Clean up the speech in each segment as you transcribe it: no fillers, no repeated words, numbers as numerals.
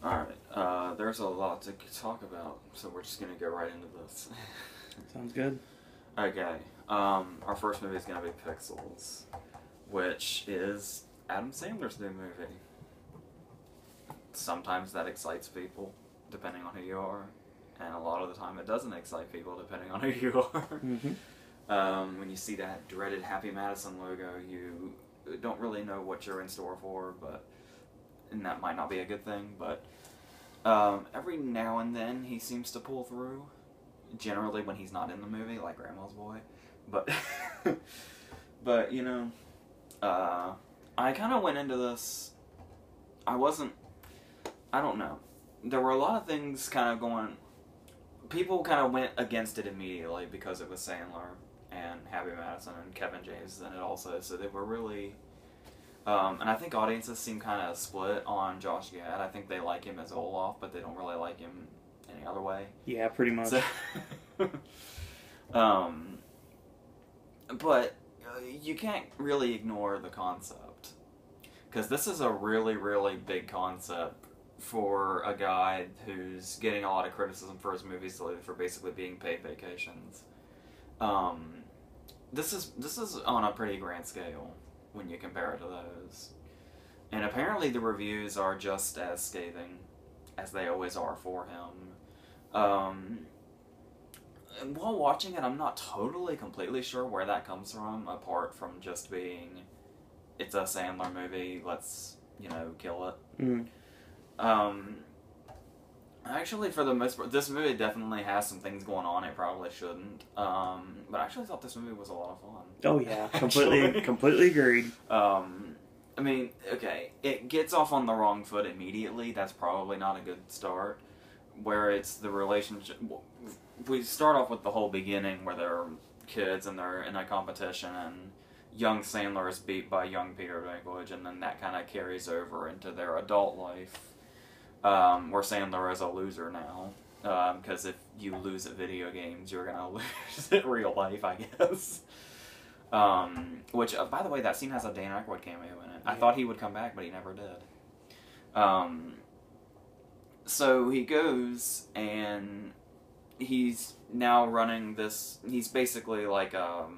Alright, there's a lot to talk about, so we're just gonna go right into this. Sounds good. Okay, our first movie is gonna be Pixels, which is Adam Sandler's new movie. Sometimes that excites people, depending on who you are, and a lot of the time it doesn't excite people, depending on who you are. Mm-hmm. When you see that dreaded Happy Madison logo, you don't really know what you're in store for, and that might not be a good thing, but every now and then he seems to pull through. Generally when he's not in the movie, like Grandma's Boy. But, but you know, I kind of went into this, I don't know. There were a lot of things kind of going, people kind of went against it immediately because it was Sandler and Happy Madison and Kevin James in it also, so they were really... and I think audiences seem kind of split on Josh Gad. I think they like him as Olaf, but they don't really like him any other way. Yeah, pretty much. So, but you can't really ignore the concept. Because this is a really, really big concept for a guy who's getting a lot of criticism for his movies for basically being paid vacations. This is on a pretty grand scale when you compare it to those. And apparently the reviews are just as scathing as they always are for him. And while watching it, I'm not totally completely sure where that comes from, apart from just being, it's a Sandler movie, let's, kill it. Mm. Actually, for the most part, this movie definitely has some things going on it probably shouldn't. But I actually thought this movie was a lot of fun. Oh yeah, completely agreed. I mean, okay, it gets off on the wrong foot immediately. That's probably not a good start. Where it's the relationship... We start off with the whole beginning where they're kids and they're in a competition and young Sandler is beat by young Peter Dinklage, and then that kind of carries over into their adult life, where Sandler is a loser now. Because if you lose at video games, you're going to lose at real life, I guess. Which, by the way, that scene has a Dan Aykroyd cameo in it. I thought he would come back, but he never did. So he goes, and he's now running this... He's basically like a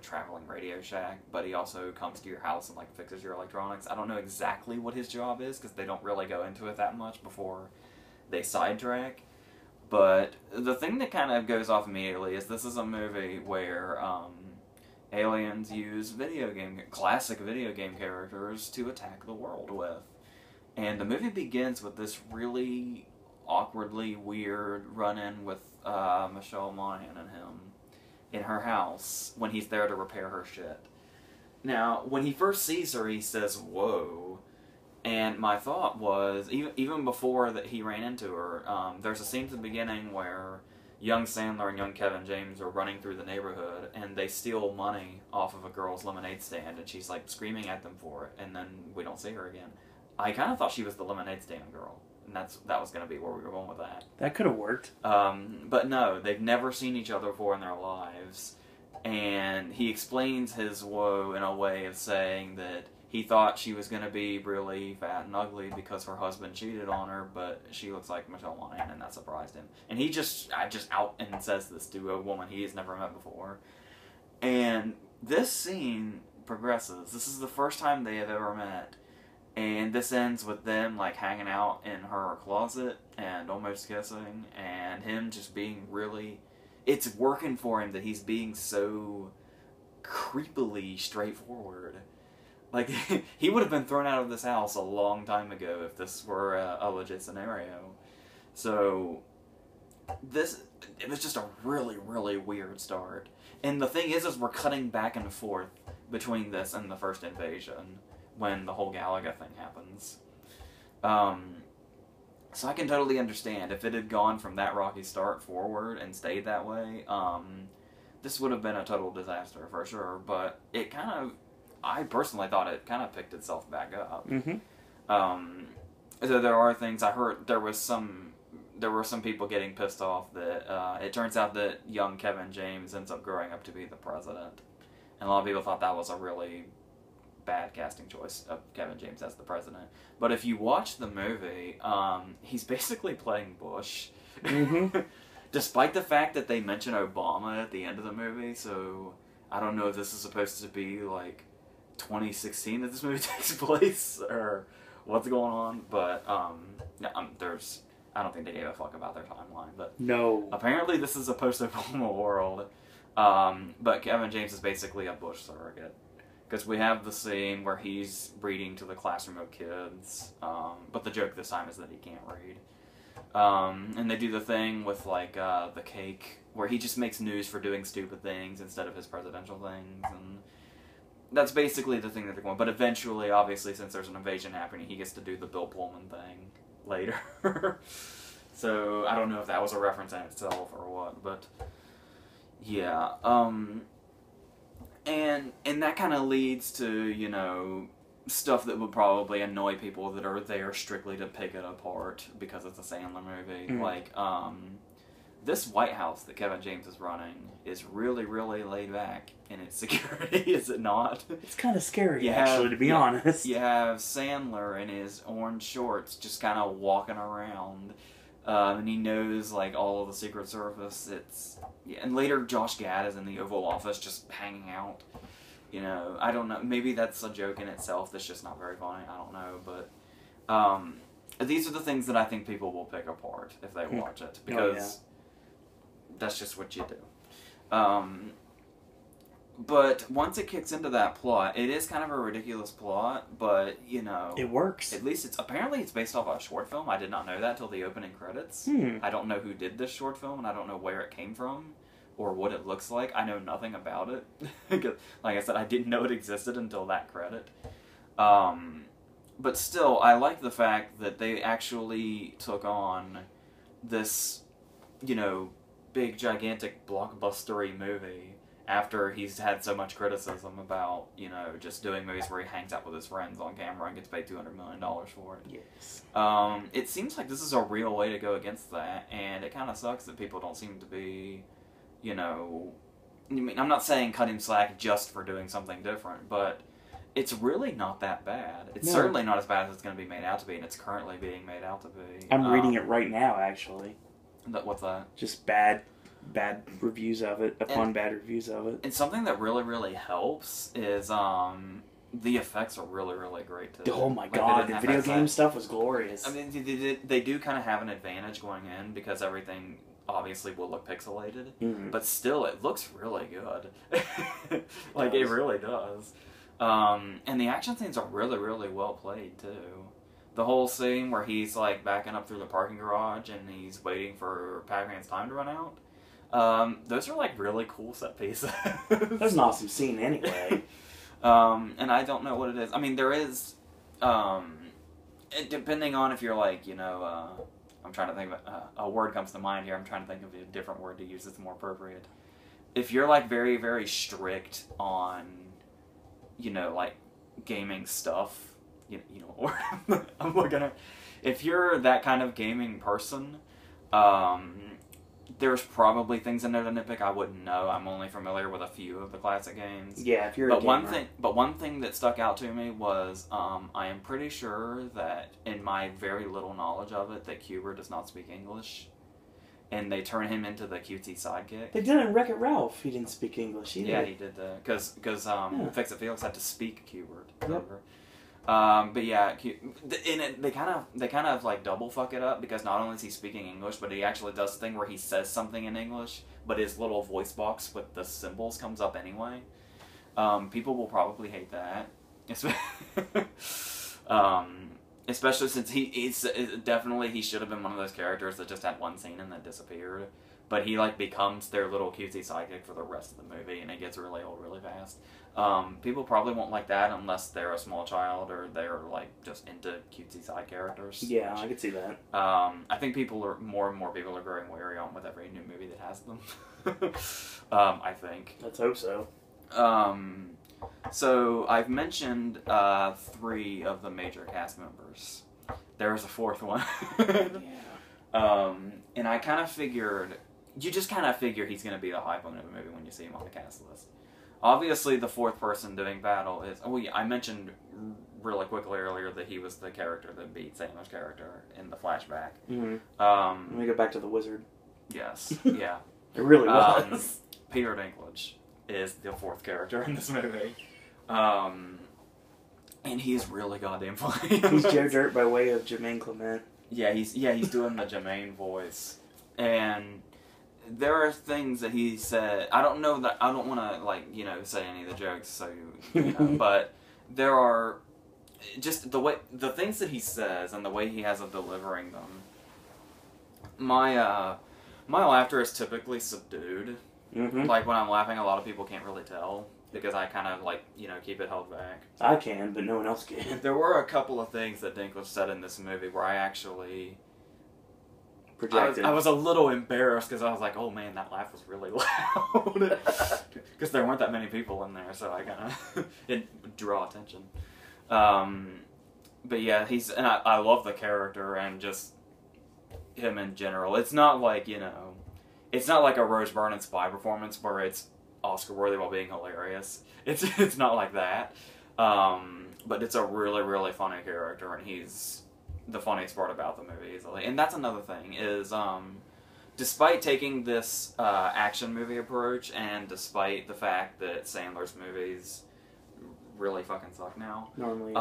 traveling Radio Shack, but he also comes to your house and fixes your electronics. I don't know exactly what his job is, because they don't really go into it that much before they sidetrack. But the thing that kind of goes off immediately is this is a movie where aliens use classic video game characters to attack the world with. And the movie begins with this really awkwardly weird run-in with Michelle Monaghan and him in her house when he's there to repair her shit. Now, when he first sees her, he says, "Whoa." And my thought was, even before that he ran into her, there's a scene at the beginning where young Sandler and young Kevin James are running through the neighborhood, and they steal money off of a girl's lemonade stand, and she's screaming at them for it, and then we don't see her again. I kind of thought she was the lemonade stand girl, and that was going to be where we were going with that. That could have worked. But no, they've never seen each other before in their lives, and he explains his woe in a way of saying that he thought she was going to be really fat and ugly because her husband cheated on her, but she looks like Michelle Monaghan, and that surprised him. And he just out and says this to a woman he has never met before. And this scene progresses. This is the first time they have ever met. And this ends with them hanging out in her closet and almost kissing, and him just being really... It's working for him that he's being so creepily straightforward. He would have been thrown out of this house a long time ago if this were a legit scenario. So, it was just a really, really weird start. And the thing is we're cutting back and forth between this and the first invasion, when the whole Galaga thing happens. So I can totally understand if it had gone from that rocky start forward and stayed that way, this would have been a total disaster for sure, but it kind of... I personally thought it kind of picked itself back up. Mm-hmm. So there are things... I heard there were some people getting pissed off that it turns out that young Kevin James ends up growing up to be the president. And a lot of people thought that was a really bad casting choice of Kevin James as the president. But if you watch the movie, he's basically playing Bush. Mm-hmm. Despite the fact that they mention Obama at the end of the movie, so I don't know if this is supposed to be like 2016 that this movie takes place, or what's going on, but I don't think they gave a fuck about their timeline, but No. apparently this is a post-Obama world. But Kevin James is basically a Bush surrogate. Because we have the scene where he's reading to the classroom of kids, but the joke this time is that he can't read. And they do the thing with, like, the cake, where he just makes news for doing stupid things instead of his presidential things, and that's basically the thing that they're going. But eventually, obviously, since there's an invasion happening, he gets to do the Bill Pullman thing later. So, I don't know if that was a reference in itself or what, but yeah. And that kind of leads to, you know, stuff that would probably annoy people that are there strictly to pick it apart because it's a Sandler movie. Mm. Like, this White House that Kevin James is running is really, really laid back in its security, is it not? It's kind of scary, actually, to be honest. You have Sandler in his orange shorts just kind of walking around, and he knows, like, all of the Secret Service. And later Josh Gad is in the Oval Office just hanging out. You know, I don't know. Maybe that's a joke in itself that's just not very funny. I don't know, but these are the things that I think people will pick apart if they watch it, because that's just what you do. But once it kicks into that plot, it is kind of a ridiculous plot, but, you know, it works. At least it's based off a short film. I did not know that till the opening credits. I don't know who did this short film, and I don't know where it came from or what it looks like. I know nothing about it. Like I said, I didn't know it existed until that credit. But still, I like the fact that they actually took on this, you know, big, gigantic, blockbustery movie after he's had so much criticism about, you know, just doing movies where he hangs out with his friends on camera and gets paid $200 million for it. Yes. It seems like this is a real way to go against that, and it kind of sucks that people don't seem to be, you know... I mean, I'm not saying cut him slack just for doing something different, but it's really not that bad. It's certainly not as bad as it's going to be made out to be, and it's currently being made out to be. I'm reading it right now, actually. What's that? Just bad reviews of it, bad reviews of it. And something that really, really helps is the effects are really, really great too. Oh my god, the video game stuff was glorious. I mean, they do kind of have an advantage going in because everything obviously will look pixelated, but still it looks really good. Like, it really does. And the action scenes are really, really well played too. The whole scene where he's like backing up through the parking garage and he's waiting for Pac-Man's time to run out. Those are like really cool set pieces. That's an awesome scene anyway. And I don't know what it is. I mean, there is, depending on if you're like, you know, I'm trying to think of a word comes to mind here. I'm trying to think of a different word to use that's more appropriate. If you're like very, very strict on, you know, like gaming stuff, you know what word I'm looking at. If you're that kind of gaming person, there's probably things in there to nitpick. I wouldn't know. I'm only familiar with a few of the classic games. Yeah, if you're a gamer. One thing that stuck out to me was I am pretty sure that in my very little knowledge of it, that Cuber does not speak English, and they turn him into the cutesy sidekick. They did it in Wreck-It Ralph. He didn't speak English either. Yeah, he did that because Fix It Felix had to speak Cuber. Yep. But yeah, they kind of like double fuck it up because not only is he speaking English, but he actually does the thing where he says something in English, but his little voice box with the symbols comes up anyway. People will probably hate that, especially since he should have been one of those characters that just had one scene and then disappeared. But he like becomes their little cutesy sidekick for the rest of the movie, and it gets really old really fast. People probably won't like that unless they're a small child or they're like just into cutesy side characters. Yeah, I could see that. I think more and more people are growing wary on with every new movie that has them. I think. Let's hope so. So I've mentioned 3 of the major cast members. There's a 4th one. Yeah. And I kind of figured. You just kind of figure he's going to be the high point of the movie when you see him on the cast list. obviously the fourth person doing battle is... Oh, yeah, I mentioned really quickly earlier that he was the character that beat Sandler's character in the flashback. Mm-hmm. Let me go back to the wizard. Yes, yeah. It really was. Peter Dinklage is the fourth character in this movie. And he's really goddamn funny. He's Joe Dirt by way of Jermaine Clement. Yeah, he's doing the Jermaine voice. And there are things that he said. I don't know that I don't want to say any of the jokes. So but there are just the things that he says and the way he has of delivering them. My laughter is typically subdued. Mm-hmm. Like when I'm laughing, a lot of people can't really tell because I kind of keep it held back. I can, but no one else can. There were a couple of things that Dinklage said in this movie where I actually projected. I was a little embarrassed because I was like, "Oh man, that laugh was really loud." Because there weren't that many people in there, so I kind of it draw attention. But yeah, I love the character and just him in general. It's not like it's not like a Rose Byrne Spy performance where it's Oscar worthy while being hilarious. It's not like that. But it's a really, really funny character, and he's the funniest part about the movie easily. And that's another thing is, despite taking this action movie approach, and despite the fact that Sandler's movies really fucking suck now, Normally,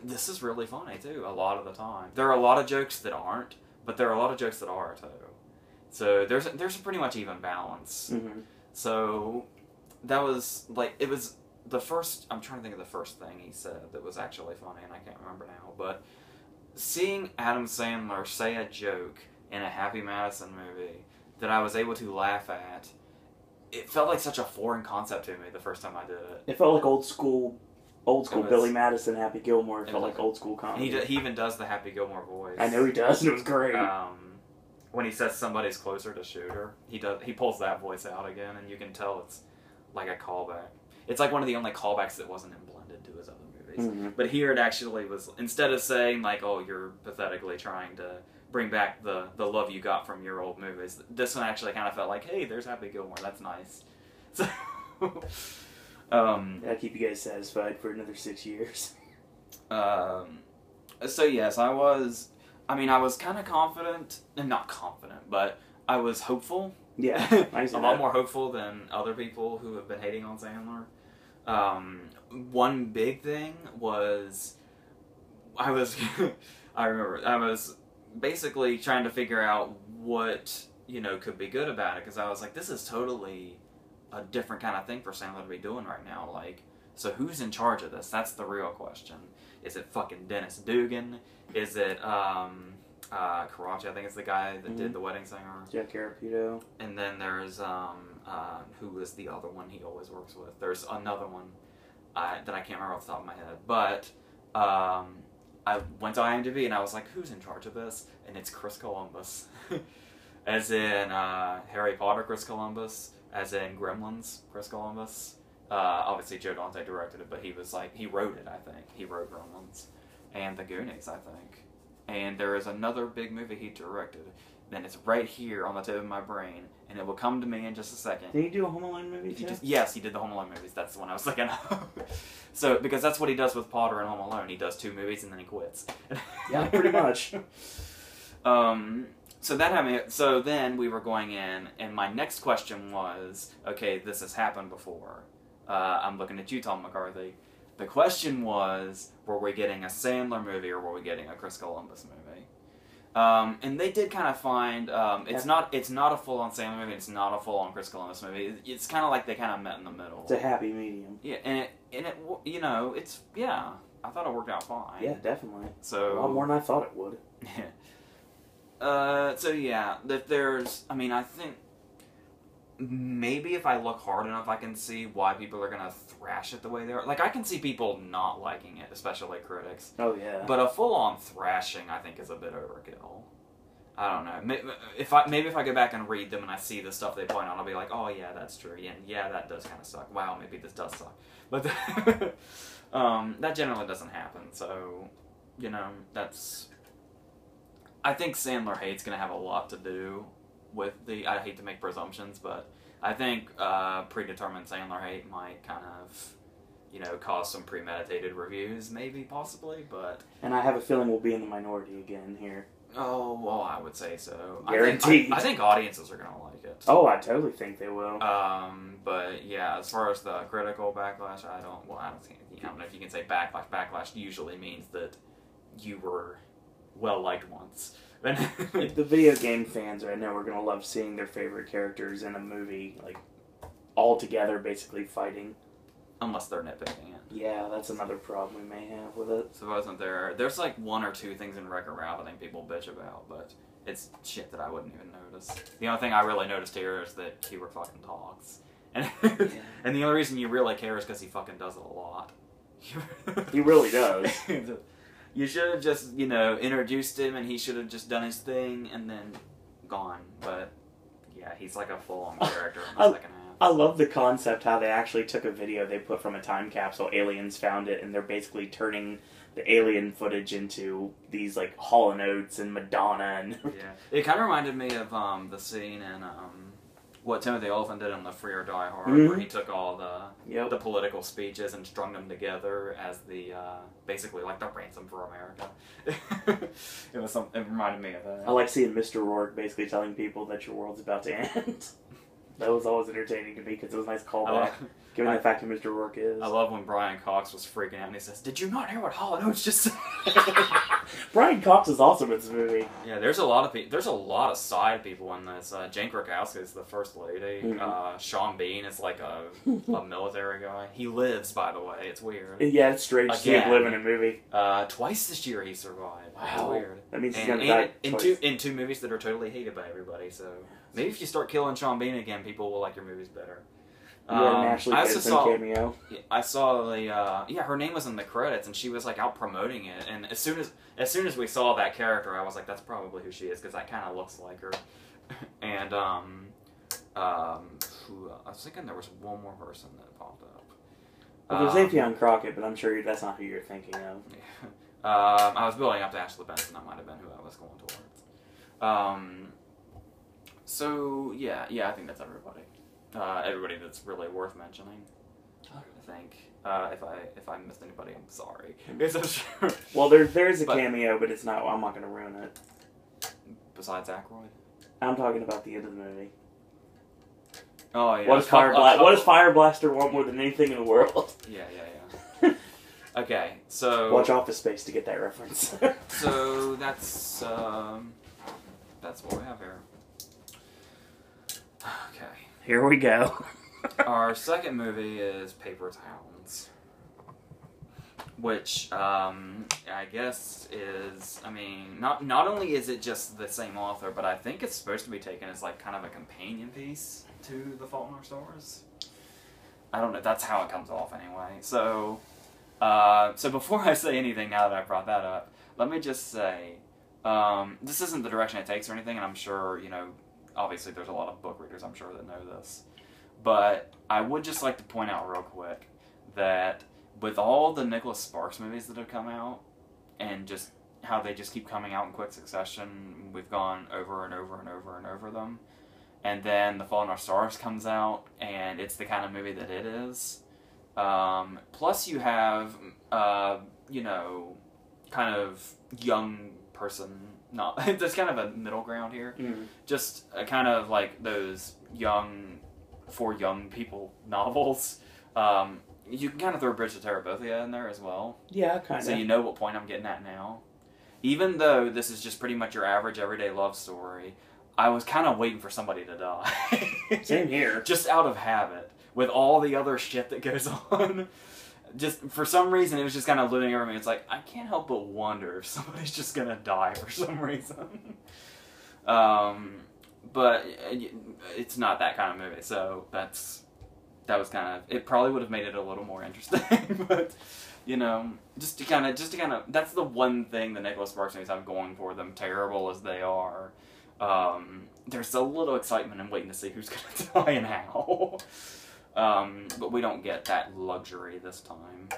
this is really funny too. A lot of the time, there are a lot of jokes that aren't, but there are a lot of jokes that are too. So there's a pretty much even balance. Mm-hmm. So that was it was the first. I'm trying to think of the first thing he said that was actually funny, and I can't remember now. But seeing Adam Sandler say a joke in a Happy Madison movie that I was able to laugh at, it felt like such a foreign concept to me the first time I did it. It felt like old school Billy Madison, Happy Gilmore. It felt like old school comedy. He even does the Happy Gilmore voice. I know he does, and it was great. When he says somebody's closer to shoot her, he pulls that voice out again, and you can tell it's like a callback. It's like one of the only callbacks that wasn't blended to his other movies. Mm-hmm. But here it actually was, instead of saying like, "Oh, you're pathetically trying to bring back the love you got from your old movies," this one actually kind of felt like, "Hey, there's Happy Gilmore. That's nice." So, that'll keep you guys satisfied for another 6 years. So yes, I was kind of confident, and not confident, but I was hopeful. Yeah, a lot more hopeful than other people who have been hating on Sandler. One big thing was I remember I was basically trying to figure out what could be good about it, because I was like, this is totally a different kind of thing for Sandler to be doing right now. Like, so who's in charge of this? That's the real question. Is it fucking Dennis Dugan? Is it Karachi? I think it's the guy that did The Wedding Singer. Jack Carapito. And then there's who is the other one he always works with? There's another one that I can't remember off the top of my head. But I went to IMDb and I was like, who's in charge of this? And it's Chris Columbus. As in Harry Potter Chris Columbus. As in Gremlins Chris Columbus. Obviously Joe Dante directed it, but he wrote it, I think. He wrote Gremlins. And The Goonies, I think. And there is another big movie he directed. And it's right here on the tip of my brain. And it will come to me in just a second. Did he do a Home Alone movie too? Yes, he did the Home Alone movies. That's the one I was thinking of. So, because that's what he does with Potter and Home Alone. He does 2 movies and then he quits. Yeah, pretty much. So that happened. So then we were going in, and my next question was, okay, this has happened before. I'm looking at you, Tom McCarthy. The question was, were we getting a Sandler movie or were we getting a Chris Columbus movie? And they did kind of find it's not a full on Sandler movie. It's not a full on Chris Columbus movie. It's kind of like they kind of met in the middle. It's a happy medium. Yeah, and it it's I thought it worked out fine. Yeah, definitely. So a lot more than I thought it would. So yeah, that I think maybe if I look hard enough, I can see why people are gonna thrash it the way they are. Like, I can see people not liking it, especially critics. Oh yeah. But a full-on thrashing, I think, is a bit overkill. I don't know. If I go back and read them and I see the stuff they point out, I'll be like, oh yeah, that's true. Yeah, that does kind of suck. Wow, maybe this does suck. But that generally doesn't happen. So, that's. I think Sandler hate's gonna have a lot to do with I hate to make presumptions, but I think predetermined Sandler hate might kind of, cause some premeditated reviews, maybe, possibly, but... And I have a feeling we'll be in the minority again here. Oh, well, I would say so. Guaranteed. I think audiences are going to like it. Oh, I totally think they will. But yeah, as far as the critical backlash, I don't know if you can say backlash. Backlash usually means that you were well-liked once. Like the video game fans right now are going to love seeing their favorite characters in a movie, like, all together, basically fighting. Unless they're nitpicking it. Yeah, that's another problem we may have with it. So wasn't there... There's like one or two things in Wreck-It Ralph I think people bitch about, but it's shit that I wouldn't even notice. The only thing I really noticed here is that Keyword fucking talks. And, and the only reason you really care is because he fucking does it a lot. He really does. You should have just, introduced him and he should have just done his thing and then gone. But, yeah, he's like a full-on character in the second half. I love the concept how they actually took a video they put from a time capsule, aliens found it, and they're basically turning the alien footage into these, like, Hall & Oates and Madonna. And yeah. It kind of reminded me of the scene in what Timothy Olyphant did in The Free or Die Hard, where he took all the political speeches and strung them together as the, basically, like, the ransom for America. It reminded me of that. I like seeing Mr. Rourke basically telling people that your world's about to end. That was always entertaining to me because it was a nice callback, given the fact that Mr. Rourke is. I love when Brian Cox was freaking out and he says, "Did you not hear what Hall & Oates just said?" Brian Cox is awesome in this movie. Yeah, there's a lot of side people in this. Jane Krakowski is the first lady. Sean Bean is like a military guy. He lives, by the way. It's weird. Yeah, it's strange to see him live in a movie. Twice this year he survived. Wow. It's weird. That means he's gonna die in two movies that are totally hated by everybody, so... Maybe if you start killing Sean Bean again, people will like your movies better. I also saw cameo. I saw her name was in the credits, and she was like out promoting it. And as soon as we saw that character, I was like, that's probably who she is because that kind of looks like her. And I was thinking there was one more person that popped up. Well, there's Afion Crockett, but I'm sure that's not who you're thinking of. I was building up to Ashley Benson. That might have been who I was going towards. So, yeah, I think that's everybody. Everybody that's really worth mentioning, I think. If I missed anybody, I'm sorry. Well, there's a cameo, but I'm not going to ruin it. Besides Aykroyd? I'm talking about the end of the movie. Oh, yeah. What does Fire Blaster want more than anything in the world? Yeah. Okay, so... Watch Office Space to get that reference. So, that's what we have here. Okay. Here we go. Our second movie is Paper Towns, which I guess is, not only is it just the same author, but I think it's supposed to be taken as like kind of a companion piece to The Fault in Our Stars. I don't know. That's how it comes off anyway. So before I say anything, now that I brought that up, let me just say this isn't the direction it takes or anything, and I'm sure obviously there's a lot of book readers I'm sure that know this. But I would just like to point out real quick that with all the Nicholas Sparks movies that have come out, and just how they just keep coming out in quick succession, we've gone over and over and over and over them. And then The Fault in Our Stars comes out, and it's the kind of movie that it is. Plus you have, kind of young person... No, there's kind of a middle ground here. Just kind of like those for young people novels. You can kind of throw Bridge to Terabithia in there as well. Yeah, kind of. So you know what point I'm getting at now. Even though this is just pretty much your average everyday love story, I was kind of waiting for somebody to die. Same here. Just out of habit. With all the other shit that goes on. Just, for some reason, it was just kind of looming over me. It's like, I can't help but wonder if somebody's just going to die for some reason. But it's not that kind of movie, so that was kind of... It probably would have made it a little more interesting, but, just to kind of... That's the one thing the Nicholas Sparks movies have going for them, terrible as they are. There's a little excitement in waiting to see who's going to die and how. But we don't get that luxury this time.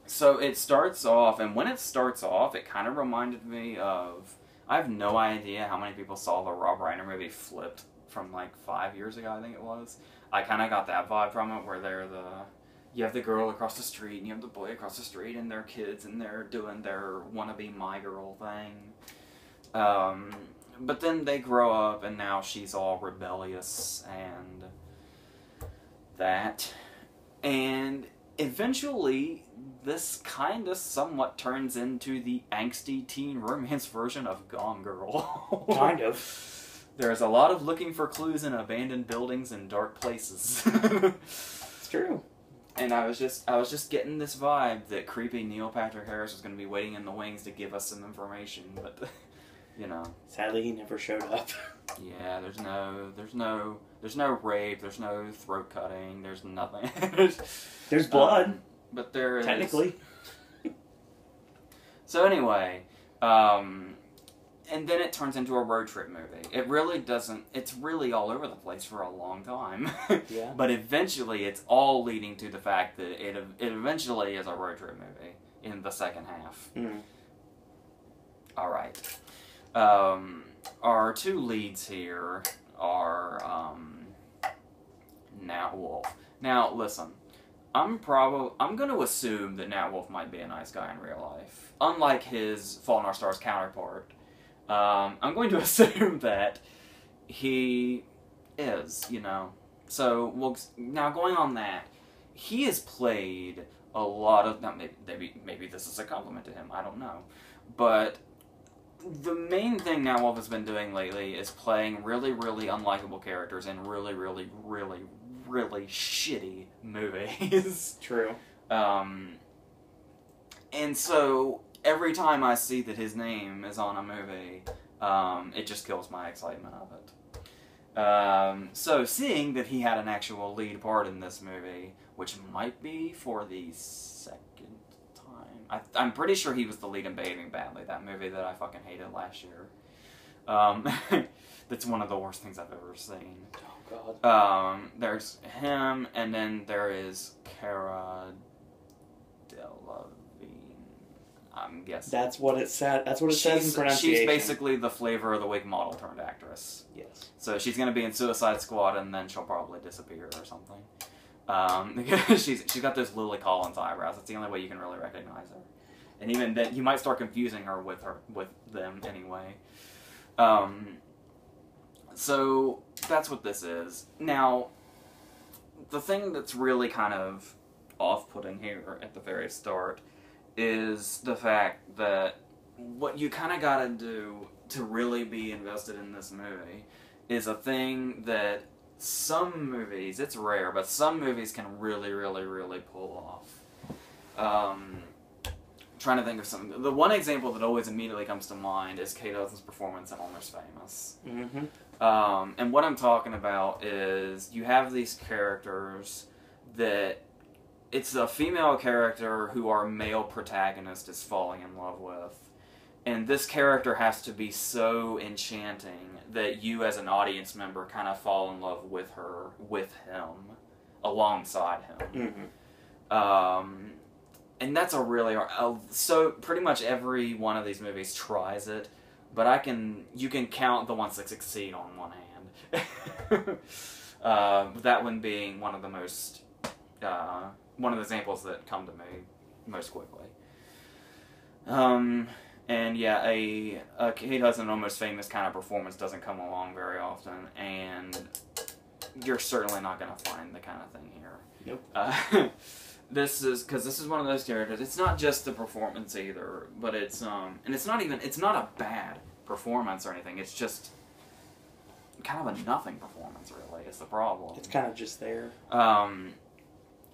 So it starts off, and when it starts off, it kind of reminded me of... I have no idea how many people saw the Rob Reiner movie Flipped from like 5 years ago, I think it was. I kind of got that vibe from it, where you have the girl across the street and you have the boy across the street and they're kids and they're doing their wannabe my girl thing. But then they grow up and now she's all rebellious and that. And eventually this kind of somewhat turns into the angsty teen romance version of Gone Girl. Kind of. There's a lot of looking for clues in abandoned buildings and dark places. It's true. And I was just getting this vibe that creepy Neil Patrick Harris was going to be waiting in the wings to give us some information, but you know. Sadly, he never showed up. Yeah, there's no rape, there's no throat cutting, there's nothing. There's blood, but there is technically. So anyway, and then it turns into a road trip movie. It really doesn't. It's really all over the place for a long time. Yeah. But eventually, it's all leading to the fact that it eventually is a road trip movie in the second half. Mm. All right. Our two leads here are Nat Wolff. Now, listen. I'm going to assume that Nat Wolff might be a nice guy in real life, unlike his Fault in Our Stars counterpart. I'm going to assume that he is, you know. So, now going on that, he has played a lot of... Now, maybe this is a compliment to him, I don't know. But the main thing Nat Wolff has been doing lately is playing really, really unlikable characters in really, really, really, really shitty movies. True. And so every time I see that his name is on a movie, it just kills my excitement of it. So seeing that he had an actual lead part in this movie, which might be for the second time. I'm pretty sure he was the lead in Behaving Badly, that movie that I fucking hated last year. That's one of the worst things I've ever seen. Oh, God. There's him, and then there is Cara Delevingne. I'm guessing. That's what it said. That's what it says in pronunciation. She's basically the Flavor of the Week model turned actress. Yes. So she's going to be in Suicide Squad, and then she'll probably disappear or something. Because she's got those Lily Collins eyebrows. That's the only way you can really recognize her. And even then, you might start confusing her with them anyway. So that's what this is. Now, the thing that's really kind of off-putting here at the very start is the fact that what you kind of gotta do to really be invested in this movie is a thing that some movies, it's rare, but some movies can really, really, really pull off. Trying to think of something. The one example that always immediately comes to mind is Kate Hudson's performance in Almost Famous. Mm-hmm. And what I'm talking about is you have these characters that it's a female character who our male protagonist is falling in love with. And this character has to be so enchanting that you as an audience member kind of fall in love with her, with him, alongside him. Mm-hmm. And that's a really so pretty much every one of these movies tries it, but you can count the ones that succeed on one hand. That one being one of the most one of the examples that come to me most quickly. And yeah, a Kate Hudson Almost Famous kind of performance doesn't come along very often, and you're certainly not going to find the kind of thing here. Nope. This is one of those characters. It's not just the performance either, but it's and it's not a bad performance or anything. It's just kind of a nothing performance, really. It's the problem. It's kind of just there.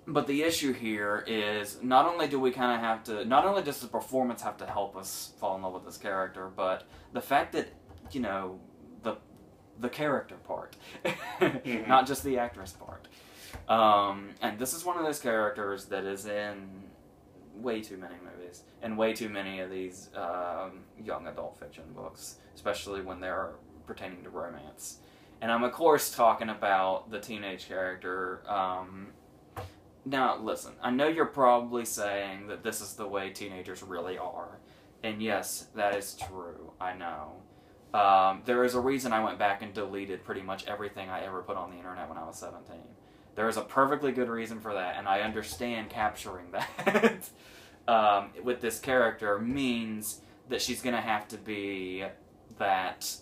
But the issue here is not only does the performance have to help us fall in love with this character, but the fact that, you know, the character part, Mm-hmm. not just the actress part. And this is one of those characters that is in way too many movies and way too many of these young adult fiction books, especially when they're pertaining to romance. And I'm, of course, talking about the teenage character. Now, listen, I know you're probably saying that this is the way teenagers really are. And yes, that is true. I know. There is a reason I went back and deleted pretty much everything I ever put on the internet when I was 17. There is a perfectly good reason for that, and I understand capturing that with this character means that she's going to have to be that.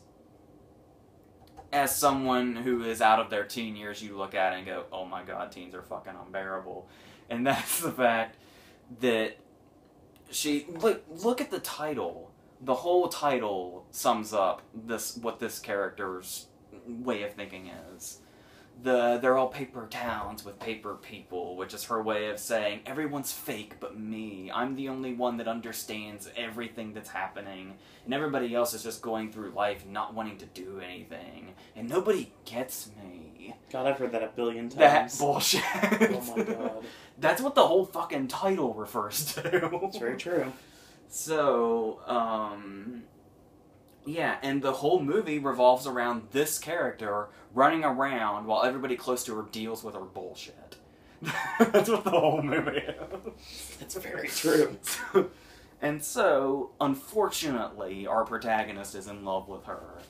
As someone who is out of their teen years, you look at it and go, oh my god, teens are fucking unbearable. And that's the fact that she... Look at the title. The whole title sums up what this character's way of thinking is. They're all paper towns with paper people, which is her way of saying, everyone's fake but me. I'm the only one that understands everything that's happening, and everybody else is just going through life not wanting to do anything, and nobody gets me. God, I've heard that a billion times. That bullshit. Oh my god. That's what the whole fucking title refers to. It's very true. So, yeah, and the whole movie revolves around this character running around while everybody close to her deals with her bullshit. That's what the whole movie is. That's very true. And so, unfortunately, our protagonist is in love with her.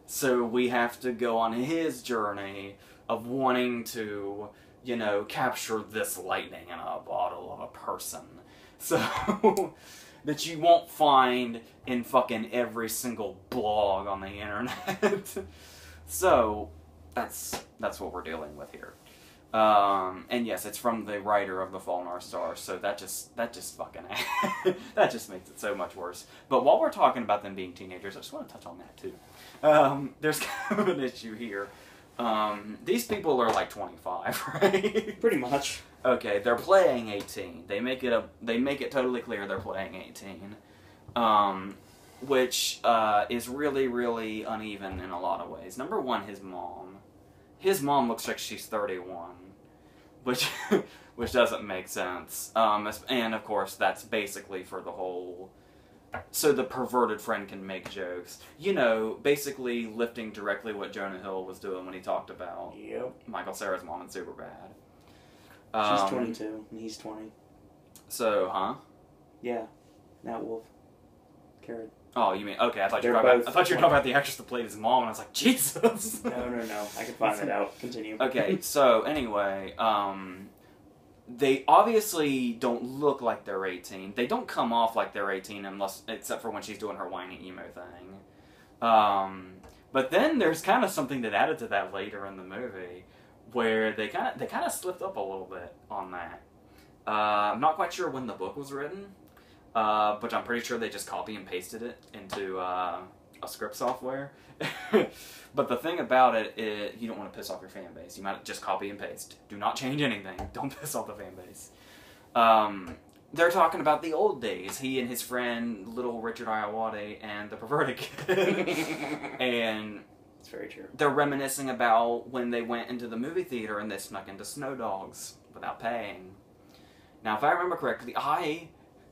So we have to go on his journey of wanting to, you know, capture this lightning in a bottle of a person. So... that you won't find in fucking every single blog on the internet. So, that's what we're dealing with here. And yes, it's from the writer of The Fault in Our Stars, so that just fucking... that just makes it so much worse. But while we're talking about them being teenagers, I just want to touch on that too. There's kind of an issue here. These people are like 25, right? Pretty much. Okay, they're playing 18. They make it totally clear they're playing 18. Which is really, really uneven in a lot of ways. Number one, his mom. His mom looks like she's 31, which doesn't make sense. And of course, that's basically for the whole... So the perverted friend can make jokes. You know, basically lifting directly what Jonah Hill was doing when he talked about Michael Cera's mom in Superbad. She's 22, and he's 20. So, huh? Yeah. Nat Wolff. Karen. Oh, you mean... Okay, I thought you were talking about the actress that played his mom, and I was like, Jesus! No. I can find that out. Continue. Okay, so, anyway, they obviously don't look like they're 18. They don't come off like they're 18 except for when she's doing her whiny emo thing. But then there's kind of something that added to that later in the movie, where they kind of slipped up a little bit on that. I'm not quite sure when the book was written, but I'm pretty sure they just copy and pasted it into a script software. But the thing about it is, you don't want to piss off your fan base. You might just copy and paste. Do not change anything. Don't piss off the fan base. They're talking about the old days. He and his friend, little Richard Iowati, and the perverted kid. And... It's very true. They're reminiscing about when they went into the movie theater and they snuck into Snow Dogs without paying. Now, if I remember correctly, I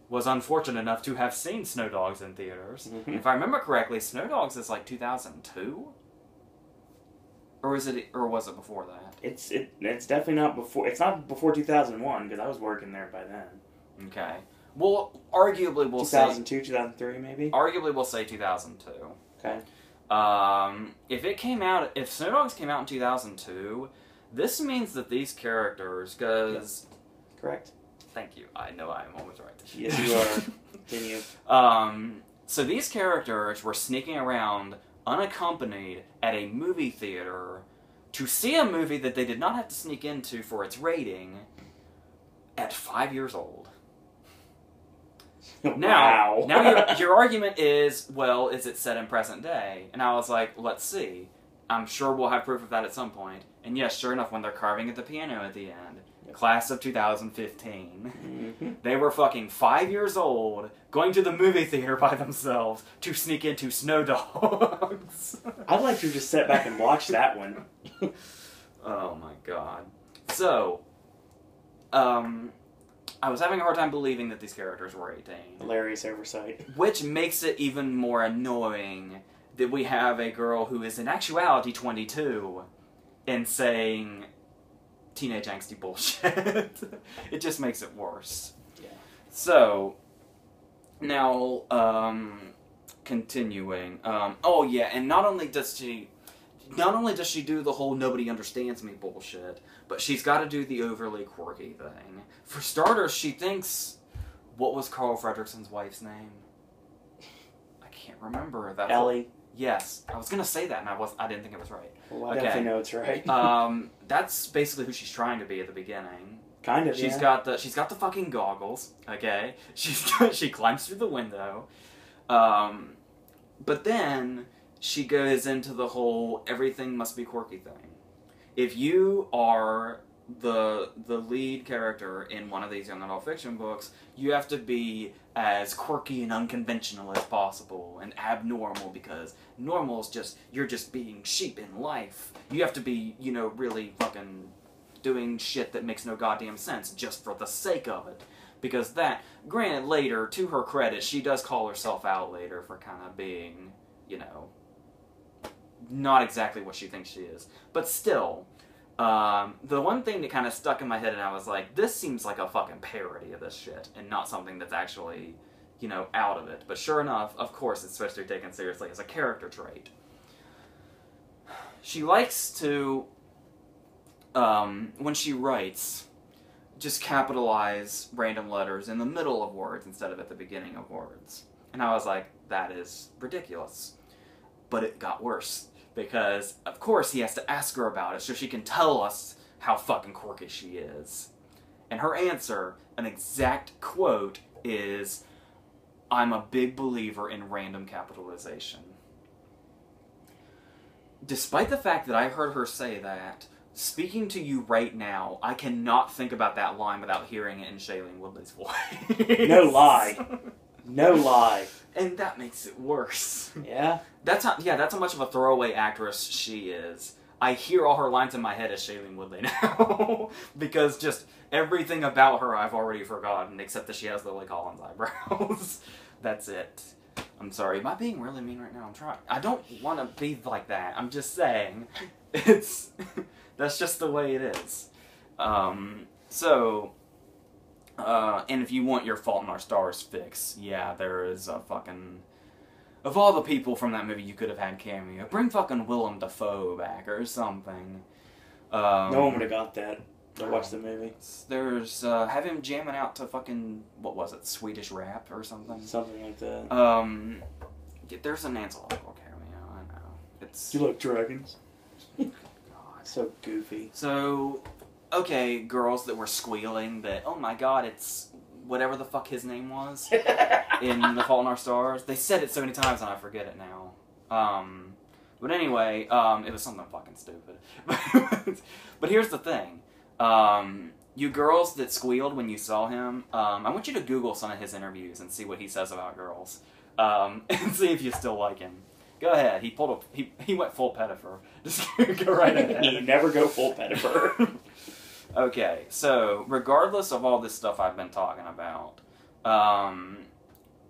was unfortunate enough to have seen Snow Dogs in theaters. Mm-hmm. If I remember correctly, Snow Dogs is like 2002? Or was it before that? It's definitely not before. It's not before 2001 because I was working there by then. Okay. Well, arguably we'll 2002, 2003 maybe? Arguably we'll say 2002. Okay. If Snow Dogs came out in 2002, this means that these characters, because... Yep. Correct. Thank you. I know I am always right. Yes, you are. Continue. So these characters were sneaking around unaccompanied at a movie theater to see a movie that they did not have to sneak into for its rating at 5 years old. Wow. Now your argument is, well, is it set in present day? And I was like, let's see. I'm sure we'll have proof of that at some point. And yes, sure enough, when they're carving at the piano at the end, class of 2015, they were fucking 5 years old, going to the movie theater by themselves to sneak into Snow Dogs. I'd like to just sit back and watch that one. Oh my god. So, I was having a hard time believing that these characters were 18. Hilarious oversight. Which makes it even more annoying that we have a girl who is in actuality 22 and saying teenage angsty bullshit. It just makes it worse. Yeah. So, Now, continuing. Oh yeah, and not only does she do the whole nobody understands me bullshit, but she's got to do the overly quirky thing. For starters, she thinks, what was Carl Fredrickson's wife's name? I can't remember. That's Ellie. Yes, I was gonna say that, and I didn't think it was right. Well, I definitely know it's right. That's basically who she's trying to be at the beginning. Kind of. She's got the fucking goggles. Okay, she climbs through the window, but then she goes into the whole everything must be quirky thing. If you are the lead character in one of these young adult fiction books, you have to be as quirky and unconventional as possible and abnormal, because normal is just, you're just being sheep in life. You have to be, you know, really fucking doing shit that makes no goddamn sense just for the sake of it. Because that, granted, later, to her credit, she does call herself out later for kind of being, you know, not exactly what she thinks she is. But still, the one thing that kind of stuck in my head, and I was like, this seems like a fucking parody of this shit, and not something that's actually, you know, out of it. But sure enough, of course, it's supposed to be taken seriously as a character trait. She likes to, when she writes, just capitalize random letters in the middle of words instead of at the beginning of words. And I was like, that is ridiculous. But it got worse, because, of course, he has to ask her about it so she can tell us how fucking quirky she is. And her answer, an exact quote, is, "I'm a big believer in random capitalization." Despite the fact that I heard her say that, speaking to you right now, I cannot think about that line without hearing it in Shailene Woodley's voice. No lie. No lie. And that makes it worse. Yeah? That's how much of a throwaway actress she is. I hear all her lines in my head as Shailene Woodley now. Because just everything about her I've already forgotten, except that she has Lily Collins eyebrows. That's it. I'm sorry. Am I being really mean right now? I'm trying. I don't want to be like that. I'm just saying. That's just the way it is. And if you want your Fault in Our Stars fix, yeah, there is a fucking... Of all the people from that movie you could have had cameo, bring fucking Willem Dafoe back or something. No one would have got that to watch the movie. There's, have him jamming out to fucking, what was it, Swedish rap or something? Something like that. There's an Ansel Elgort cameo, I know. It's... Do you like dragons? God. So goofy. So, okay, girls that were squealing that, oh my god, it's whatever the fuck his name was in The Fault in Our Stars. They said it so many times and I forget it now. But anyway, it was something fucking stupid. But here's the thing. You girls that squealed when you saw him, I want you to Google some of his interviews and see what he says about girls. And see if you still like him. Go ahead. He went full Pettifer. Just go right ahead. You never go full Pettifer. Okay, so regardless of all this stuff I've been talking about,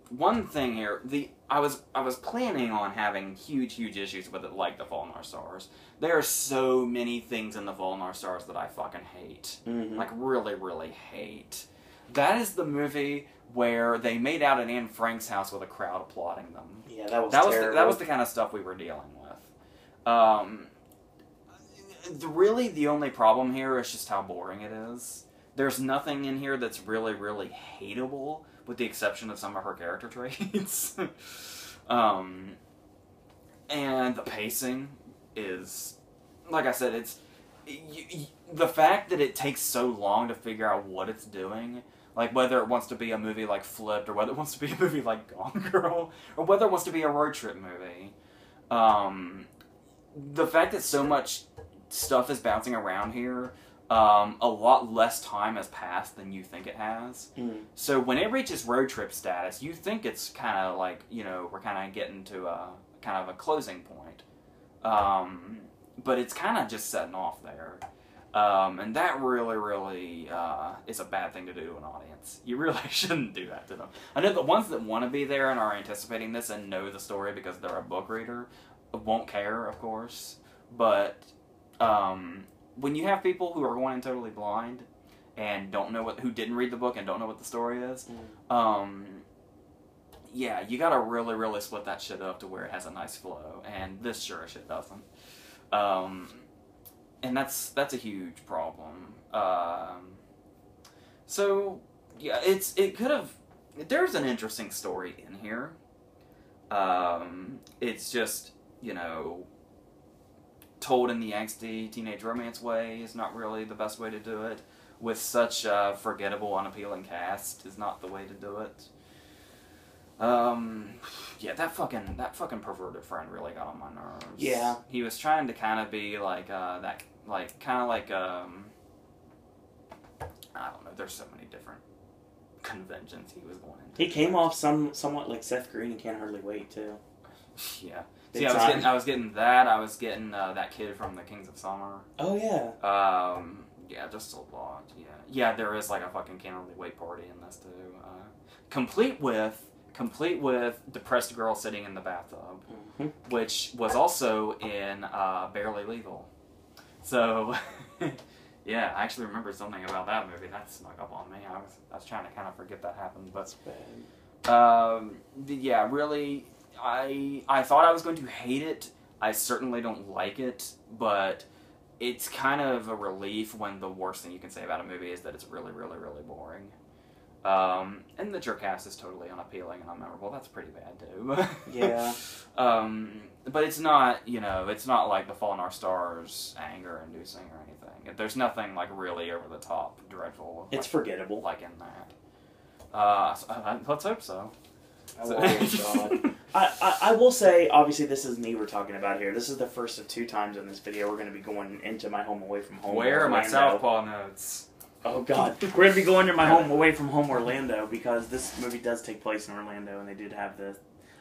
one thing here, I was planning on having huge issues with it, like The Fault in Our Stars. There are so many things in The Fault in Our Stars that I fucking hate. Mm-hmm. Like, really, really hate. That is the movie where they made out at Anne Frank's house with a crowd applauding them. Yeah, that was terrible. That was the kind of stuff we were dealing with. Really, the only problem here is just how boring it is. There's nothing in here that's really, really hateable, with the exception of some of her character traits. And the pacing is, like I said, it's... the fact that it takes so long to figure out what it's doing, like whether it wants to be a movie like Flipped, or whether it wants to be a movie like Gone Girl, or whether it wants to be a road trip movie. The fact that so much stuff is bouncing around here, a lot less time has passed than you think it has. Mm. So when it reaches road trip status, you think it's kind of like, you know, we're kind of getting to a kind of a closing point. But it's kind of just setting off there. And that really, really is a bad thing to do to an audience. You really shouldn't do that to them. I know the ones that want to be there and are anticipating this and know the story because they're a book reader won't care, of course. But when you have people who are going in totally blind and don't know who didn't read the book and don't know what the story is, yeah, you gotta really, really split that shit up to where it has a nice flow, and this sure as shit doesn't. And that's a huge problem. So yeah, it could have. There's an interesting story in here. It's just, you know, told in the angsty teenage romance way is not really the best way to do it. With such a forgettable, unappealing cast is not the way to do it. Yeah, that fucking perverted friend really got on my nerves. Yeah. He was trying to kind of be like that, like kind of like I don't know. There's so many different conventions he was going into. He came off somewhat like Seth Green and Can't Hardly Wait too. Yeah. See, I was getting that. I was getting that kid from the Kings of Summer. Oh yeah. Yeah, just a lot. Yeah, yeah. There is like a fucking Can't Hardly Wait party in this too. Complete with depressed girl sitting in the bathtub, which was also in Barely Lethal. So, yeah, I actually remember something about that movie that snuck up on me. I was trying to kind of forget that happened, but yeah, really, I thought I was going to hate it. I certainly don't like it, but it's kind of a relief when the worst thing you can say about a movie is that it's really, really, really boring. And the jerk cast is totally unappealing and unmemorable. That's pretty bad too. Yeah. But it's not, you know, it's not like The Fault in Our Stars anger-inducing or anything. There's nothing like really over the top dreadful. It's forgettable. Like in that. Let's hope so. Oh God. I will say, obviously, this is me we're talking about here. This is the first of 2 times in this video we're going to be going into my home away from home. Where are my Southpaw notes? Oh God, we're going to be going to my home away from home Orlando because this movie does take place in Orlando, and they did have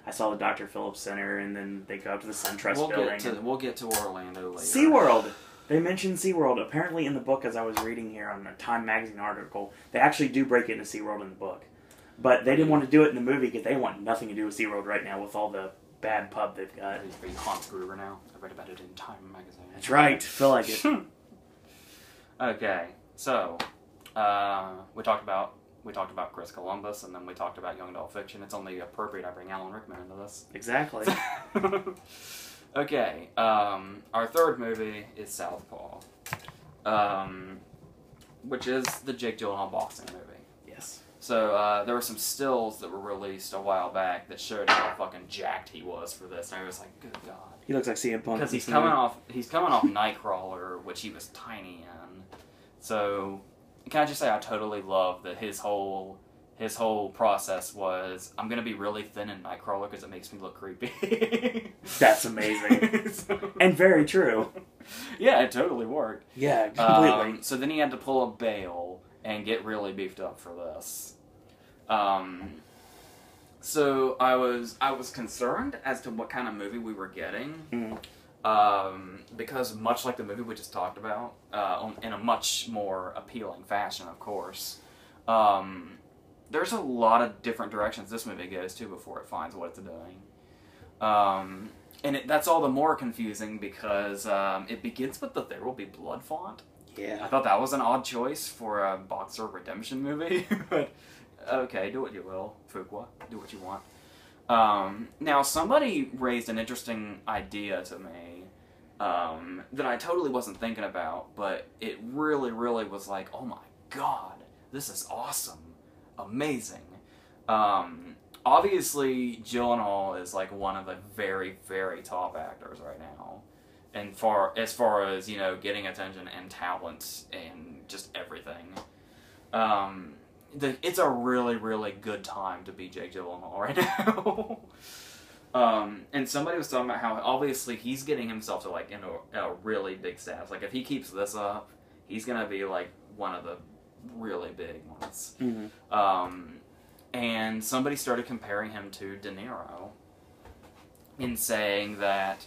I saw the Dr. Phillips Center, and then they go up to the SunTrust building. We'll get to Orlando later. SeaWorld. They mentioned SeaWorld. Apparently in the book, as I was reading here on a Time Magazine article, they actually do break into SeaWorld in the book. But they didn't want to do it in the movie because they want nothing to do with SeaWorld right now with all the bad pub they've got. Are you Hans Gruber now? I read about it in Time Magazine. That's right. Feel like it. Okay, so we talked about Chris Columbus, and then we talked about young adult fiction. It's only appropriate I bring Alan Rickman into this. Exactly. Okay, our third movie is Southpaw, which is the Jake Gyllenhaal boxing movie. Yes. So there were some stills that were released a while back that showed how fucking jacked he was for this, and I was like, good God. He looks like CM Punk. Because he's coming off Nightcrawler, which he was tiny in. So can I just say I totally love that his whole process was, I'm gonna be really thin in Nightcrawler because it makes me look creepy. That's amazing. And very true. Yeah, it totally worked. Yeah, completely. So then he had to pull a bail and get really beefed up for this. So I was concerned as to what kind of movie we were getting. Because much like the movie we just talked about, in a much more appealing fashion, of course, there's a lot of different directions this movie goes to before it finds what it's doing. And that's all the more confusing because it begins with the There Will Be Blood font. Yeah. I thought that was an odd choice for a boxer redemption movie, but okay, do what you will, Fuqua. Do what you want. Now, somebody raised an interesting idea to me that I totally wasn't thinking about, but it really, really was like, oh my God, this is awesome. Amazing. Obviously, Gyllenhaal is like one of the very, very top actors right now. And as far as, you know, getting attention and talent and just everything. It's a really, really good time to be Jake Gyllenhaal right now. And somebody was talking about how obviously he's getting himself to like a really big status. Like if he keeps this up, he's gonna be like one of the really big ones. And somebody started comparing him to De Niro in saying that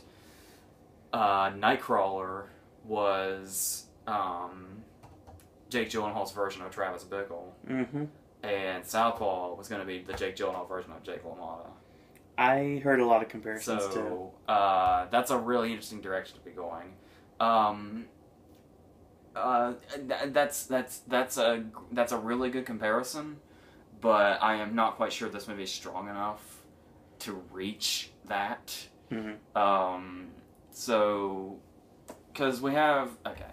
Nightcrawler was Jake Gyllenhaal's version of Travis Bickle, and Southpaw was going to be the Jake Gyllenhaal version of Jake LaMotta. I heard a lot of comparisons too. So that's a really interesting direction to be going. That's a really good comparison, but I am not quite sure this movie is strong enough to reach that. Mm-hmm. So, because we have, okay,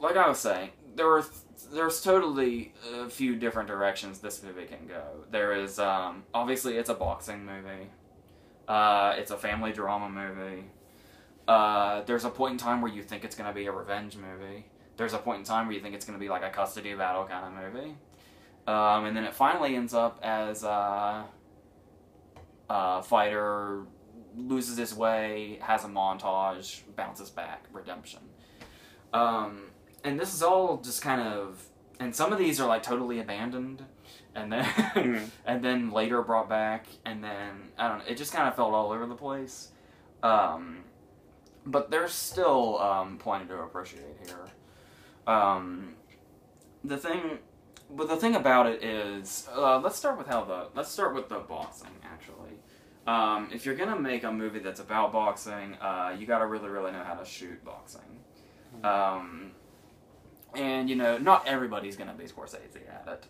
like I was saying, there's totally a few different directions this movie can go. There is, obviously it's a boxing movie. It's a family drama movie. There's a point in time where you think it's going to be a revenge movie. There's a point in time where you think it's going to be like a custody battle kind of movie. And then it finally ends up as a fighter loses his way, has a montage, bounces back, redemption. And this is all just kind of, and some of these are like totally abandoned, and then and then later brought back, and then I don't know, it just kind of felt all over the place. But there's still plenty to appreciate here. The thing about it is, let's start with the boxing actually. If you're gonna make a movie that's about boxing, you gotta really, really know how to shoot boxing. And, you know, not everybody's going to be Scorsese at it.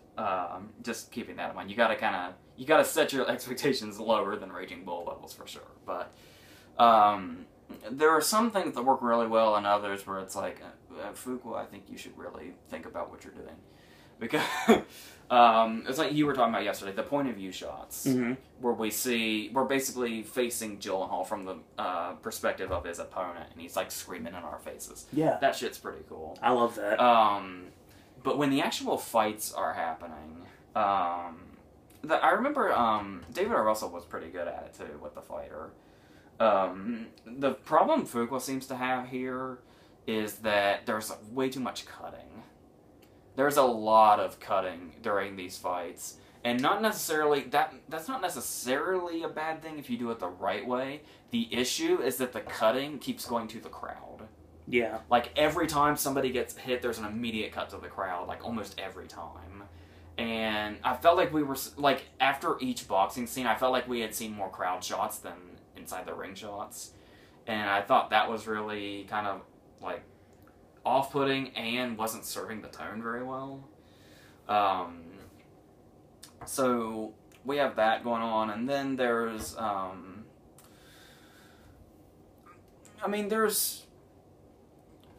Just keeping that in mind. You gotta set your expectations lower than Raging Bull levels for sure. But, there are some things that work really well and others where it's like, Fuqua, I think you should really think about what you're doing. Because, it's like you were talking about yesterday, the point of view shots, where we're basically facing Gyllenhaal from the perspective of his opponent, and he's like screaming in our faces. Yeah. That shit's pretty cool. I love that. But when the actual fights are happening, I remember David O. Russell was pretty good at it too, with the fighter. The problem Fuqua seems to have here is that there's way too much cutting. There's a lot of cutting during these fights, and not necessarily that's not necessarily a bad thing if you do it the right way. The issue is that the cutting keeps going to the crowd. Yeah. Like every time somebody gets hit, there's an immediate cut to the crowd, like almost every time. And I felt like we were, like, after each boxing scene, I felt like we had seen more crowd shots than inside the ring shots. And I thought that was really kind of, like, off-putting and wasn't serving the tone very well. So we have that going on, and then there's,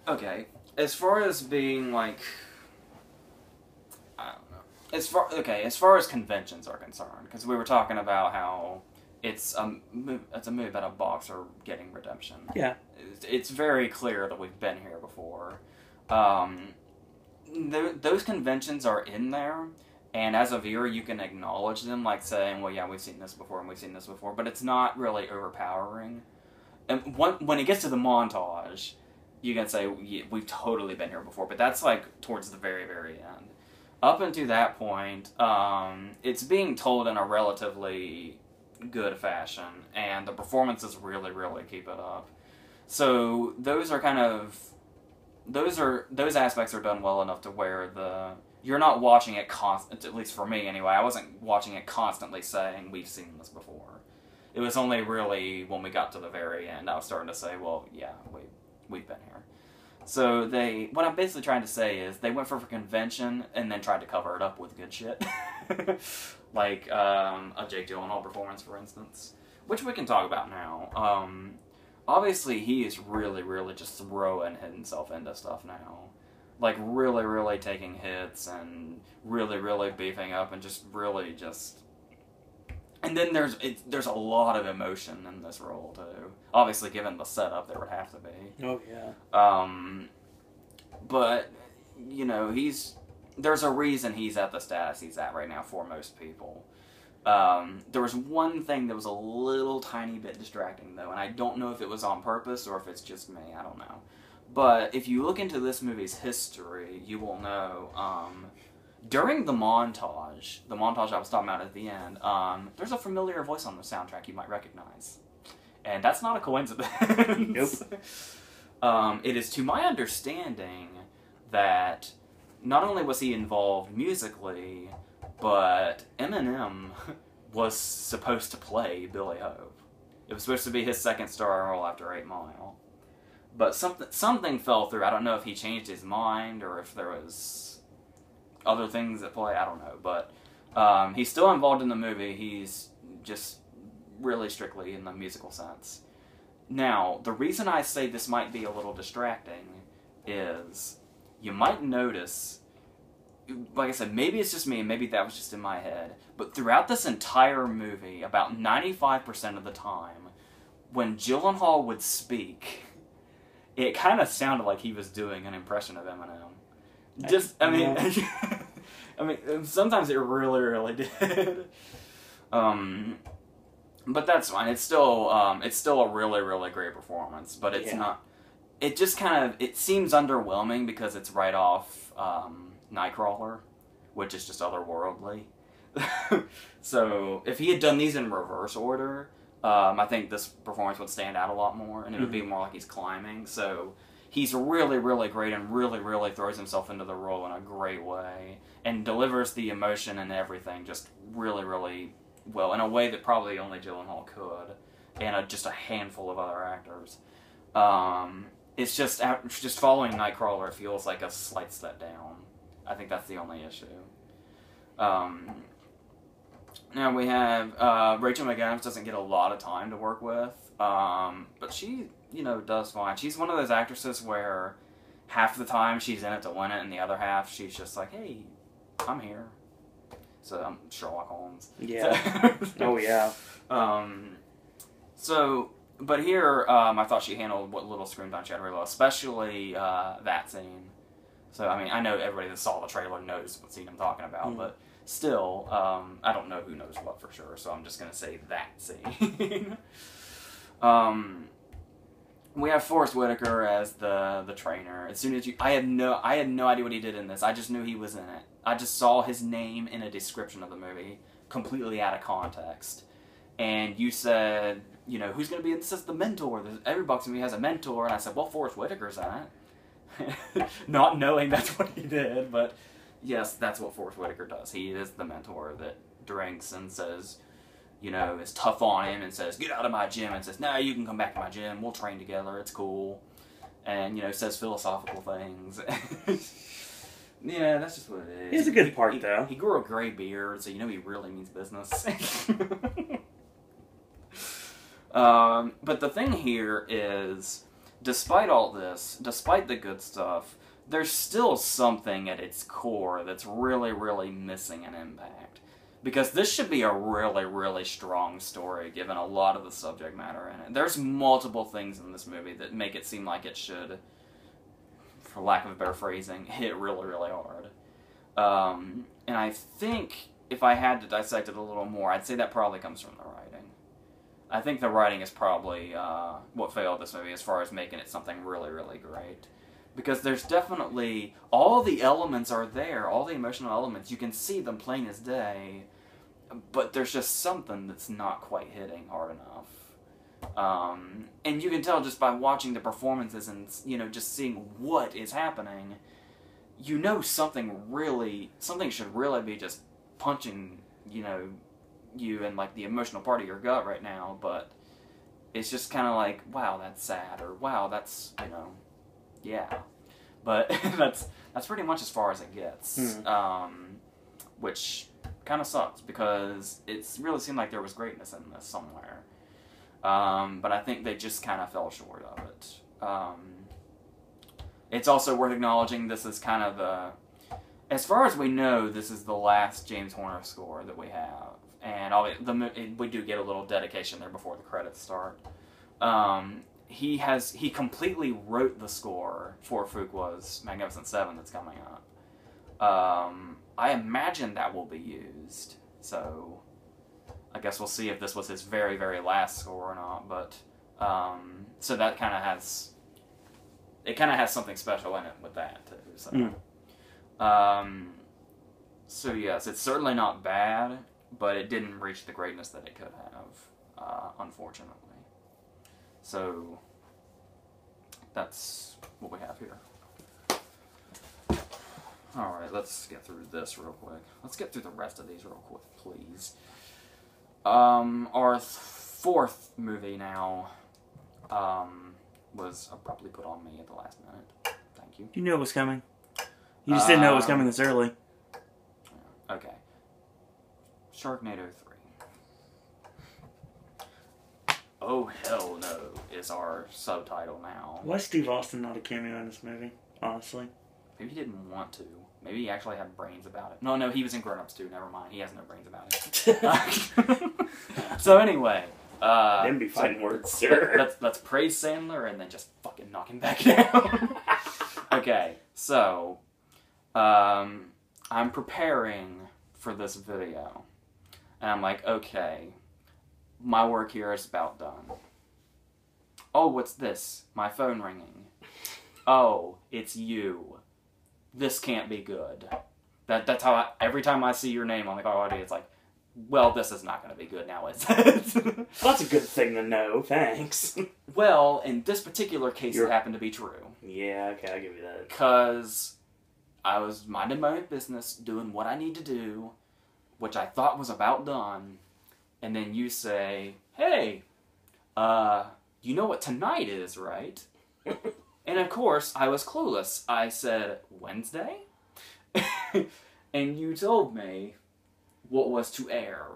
okay, as far as being, like, I don't know, as far as conventions are concerned, because we were talking about how it's a move about a boxer getting redemption. Yeah. It's very clear that we've been here before. Those conventions are in there, and as a viewer, you can acknowledge them, like saying, well, yeah, we've seen this before, and we've seen this before, but it's not really overpowering. And when it gets to the montage, you can say, yeah, we've totally been here before, but that's, like, towards the very, very end. Up until that point, it's being told in a relatively good fashion, and the performances really, really keep it up. So those are kind of those aspects are done well enough to where you're not watching it at least for me anyway. I wasn't watching it constantly saying we've seen this before. It was only really when we got to the very end I was starting to say, well, yeah, we've been here. So what I'm basically trying to say is they went for a convention and then tried to cover it up with good shit. Like a Jake Gyllenhaal performance, for instance, which we can talk about now. Obviously, he is really, really just throwing himself into stuff now. Like, really, really taking hits and really, really beefing up and just really just... And then there's a lot of emotion in this role, too. Obviously, given the setup, there would have to be. Oh, yeah. But, you know, there's a reason he's at the status he's at right now for most people. There was one thing that was a little tiny bit distracting, though, and I don't know if it was on purpose or if it's just me, I don't know. But if you look into this movie's history, you will know, during the montage I was talking about at the end, there's a familiar voice on the soundtrack you might recognize. And that's not a coincidence. Nope. It is to my understanding that not only was he involved musically, but Eminem was supposed to play Billy Hope. It was supposed to be his second starring role after 8 Mile. But something fell through. I don't know if he changed his mind or if there was other things at play. I don't know. But He's still involved in the movie. He's just really strictly in the musical sense. Now, the reason I say this might be a little distracting is you might notice, like I said, maybe it's just me and maybe that was just in my head, but throughout this entire movie, about 95% of the time, when Gyllenhaal would speak, it kind of sounded like he was doing an impression of Eminem. Just, I mean, I mean, sometimes it really, really did. But that's fine. It's still a really, really great performance. But it's not. It just kind of it seems underwhelming because it's right off Nightcrawler, which is just otherworldly. So if he had done these in reverse order, I think this performance would stand out a lot more, and it would be more like he's climbing. So he's really, really great and really, really throws himself into the role in a great way and delivers the emotion and everything just really, really well in a way that probably only Gyllenhaal could, and just a handful of other actors. It's just following Nightcrawler. It feels like a slight step down. I think that's the only issue. Now we have Rachel McAdams doesn't get a lot of time to work with, but she does fine. She's one of those actresses where half the time she's in it to win it, and the other half she's just like, hey, I'm here. So I'm Sherlock Holmes. Yeah. Oh yeah. But here I thought she handled what little screen time she had really well, especially that scene. So I mean, I know everybody that saw the trailer knows what scene I'm talking about, but still, I don't know who knows what for sure. So I'm just gonna say that scene. We have Forrest Whitaker as the trainer. As soon as I had no idea what he did in this. I just knew he was in it. I just saw his name in a description of the movie, completely out of context. And you said, who's going to be in this as the mentor? Every boxing movie has a mentor. And I said, well, Forrest Whitaker's in it. Not knowing that's what he did, but yes, that's what Forrest Whitaker does. He is the mentor that drinks and says, is tough on him and says, get out of my gym, and says, no, you can come back to my gym. We'll train together. It's cool. And, says philosophical things. Yeah, that's just what it is. He has a good part, though. He grew a gray beard, so he really means business. But the thing here is, despite all this, despite the good stuff, there's still something at its core that's really, really missing an impact. Because this should be a really, really strong story, given a lot of the subject matter in it. There's multiple things in this movie that make it seem like it should, for lack of a better phrasing, hit really, really hard. And I think if I had to dissect it a little more, I'd say that probably comes from the writing. I think the writing is probably what failed this movie as far as making it something really, really great. Because there's definitely, all the elements are there, all the emotional elements, you can see them plain as day, but there's just something that's not quite hitting hard enough. And you can tell just by watching the performances and, just seeing what is happening, something should really be just punching, you in, like, the emotional part of your gut right now, but it's just kind of like, wow, that's sad, or wow, that's, yeah. But that's pretty much as far as it gets, which kind of sucks, because it really seemed like there was greatness in this somewhere. But I think they just kind of fell short of it. It's also worth acknowledging this is kind of as far as we know, this is the last James Horner score that we have. And we do get a little dedication there before the credits start. He completely wrote the score for Fuqua's Magnificent Seven that's coming up. I imagine that will be used, so I guess we'll see if this was his very, very last score or not, but so that kind of has something special in it with that too. So yes, it's certainly not bad, but it didn't reach the greatness that it could have, unfortunately. So that's what we have here. Alright, let's get through this real quick. Let's get through the rest of these real quick, please. Our fourth movie now was abruptly put on me at the last minute. Thank you. You knew it was coming. You just didn't know it was coming this early. Okay. Sharknado 3. Oh, hell no, is our subtitle now. Why is Steve Austin not a cameo in this movie, honestly? Maybe he didn't want to. Maybe he actually had brains about it. No, he was in Grown Ups too, never mind. He has no brains about it. So anyway. Them be fighting words, sir. Let's praise Sandler and then just fucking knock him back down. Okay, so I'm preparing for this video. And I'm like, okay, my work here is about done. Oh, what's this? My phone ringing. Oh, it's you. This can't be good. That's how every time I see your name on the call audio, it's like, well, this is not going to be good now, is it? Well, that's a good thing to know, thanks. Well, in this particular case, it happened to be true. Yeah, okay, I'll give you that. Because I was minding my own business, doing what I need to do, which I thought was about done, and then you say, hey, you know what tonight is, right? And of course, I was clueless. I said, Wednesday? And you told me what was to air.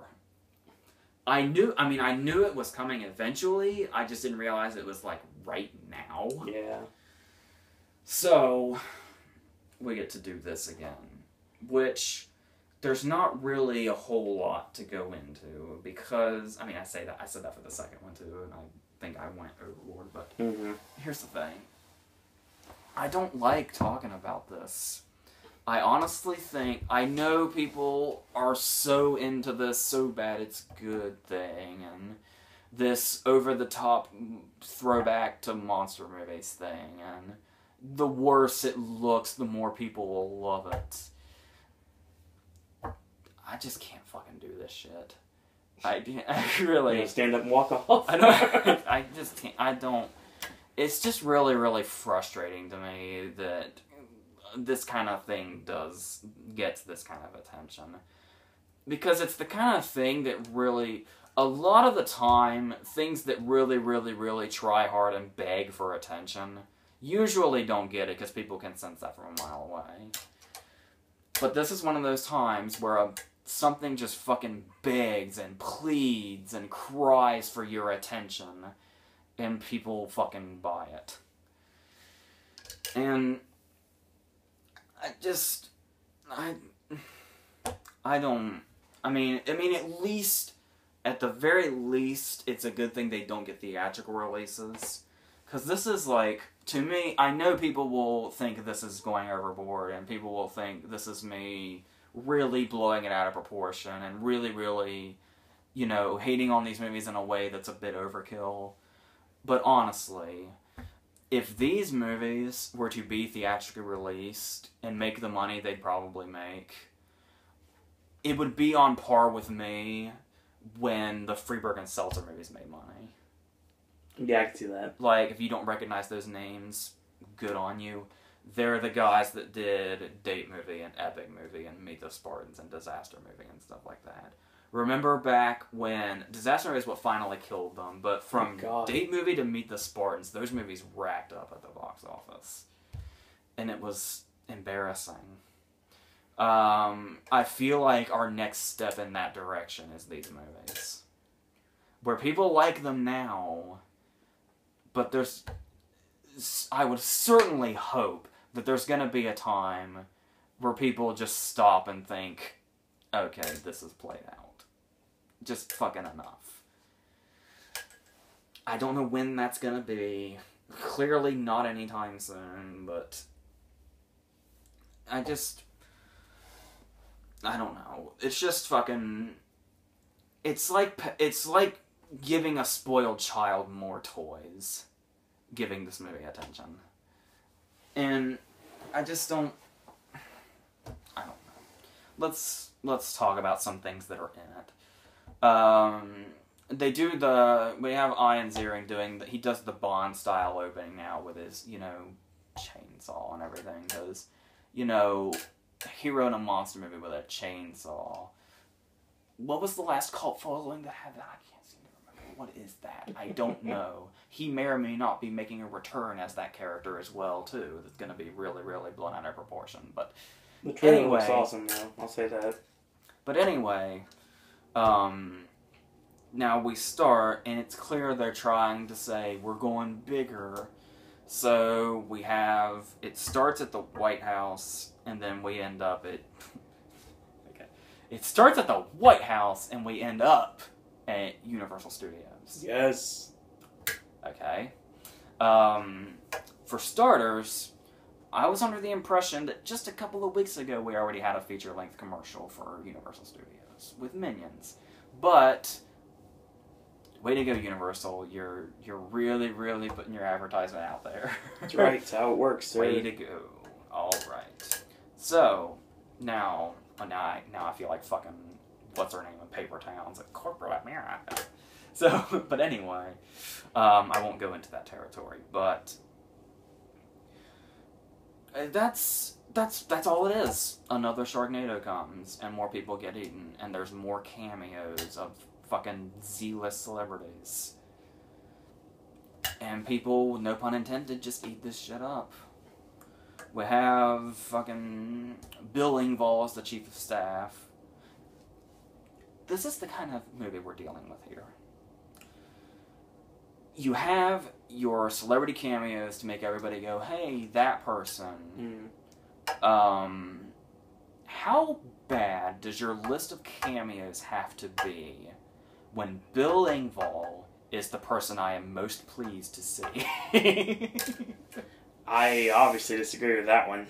I knew it was coming eventually. I just didn't realize it was, like, right now. Yeah. So, we get to do this again. Which, there's not really a whole lot to go into. Because, I said that for the second one, too, and I think I went overboard. But, here's the thing. I don't like talking about this. I honestly think, I know people are so into this so bad it's good thing, and this over-the-top throwback to monster movies thing, and the worse it looks, the more people will love it. I just can't fucking do this shit. I really... You stand up and walk off? I just can't, it's just really, really frustrating to me that this kind of thing gets this kind of attention. Because it's the kind of thing that really, a lot of the time, things that really, really, really try hard and beg for attention usually don't get it because people can sense that from a mile away. But this is one of those times where something just fucking begs and pleads and cries for your attention, and people fucking buy it. And at the very least, it's a good thing they don't get theatrical releases. Because this is like, to me, I know people will think this is going overboard, and people will think this is me really blowing it out of proportion, and really, really, hating on these movies in a way that's a bit overkill. But honestly, if these movies were to be theatrically released and make the money they'd probably make, it would be on par with me when the Freeburg and Seltzer movies made money. Yeah, I can see that. Like, if you don't recognize those names, good on you. They're the guys that did Date Movie and Epic Movie and Meet the Spartans and Disaster Movie and stuff like that. Remember back when Disaster Movie is what finally killed them, but from Date Movie to Meet the Spartans, those movies racked up at the box office. And it was embarrassing. I feel like our next step in that direction is these movies. Where people like them now, but I would certainly hope that there's going to be a time where people just stop and think, okay, this is played out. Just fucking enough. I don't know when that's gonna be. Clearly not anytime soon, but I don't know. It's just fucking... It's like giving a spoiled child more toys. Giving this movie attention. And I just don't... I don't know. Let's talk about some things that are in it. We have Ian Ziering he does the Bond style opening now with his, chainsaw and everything, because, hero in a monster movie with a chainsaw. What was the last cult following that had that? I can't seem to remember. What is that? I don't know. He may or may not be making a return as that character as well, too. That's going to be really, really blown out of proportion, but... The trailer looks awesome, though. I'll say that. But anyway... Now we start, and it's clear they're trying to say, we're going bigger. So we have, it starts at the White House, and then we end up at, okay. It starts at the White House, and we end up at Universal Studios. Yes. Okay. For starters, I was under the impression that just a couple of weeks ago we already had a feature-length commercial for Universal Studios with Minions. But way to go, Universal. You're really, really putting your advertisement out there. That's right. That's how it works, sir. Way to go. All right. So, now I feel like fucking, what's her name in Paper Towns? Like, corporate America. So, but anyway, I won't go into that territory, but that's all it is. Another Sharknado comes, and more people get eaten, and there's more cameos of fucking Z-list celebrities. And people, no pun intended, just eat this shit up. We have fucking Bill Engvall as the chief of staff. This is the kind of movie we're dealing with here. You have your celebrity cameos to make everybody go, hey, that person. How bad does your list of cameos have to be when Bill Engvall is the person I am most pleased to see? I obviously disagree with that one.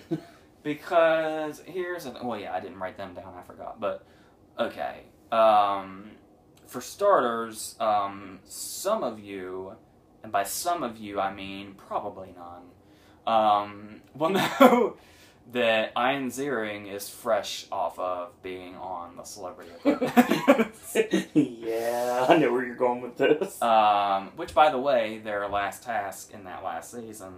Because here's well, yeah, I didn't write them down, I forgot. But, okay. For starters, some of you, and by some of you I mean probably none, will know that Ian Ziering is fresh off of being on the Celebrity Apprentice. Yeah, I know where you're going with this. Which, by the way, their last task in that last season,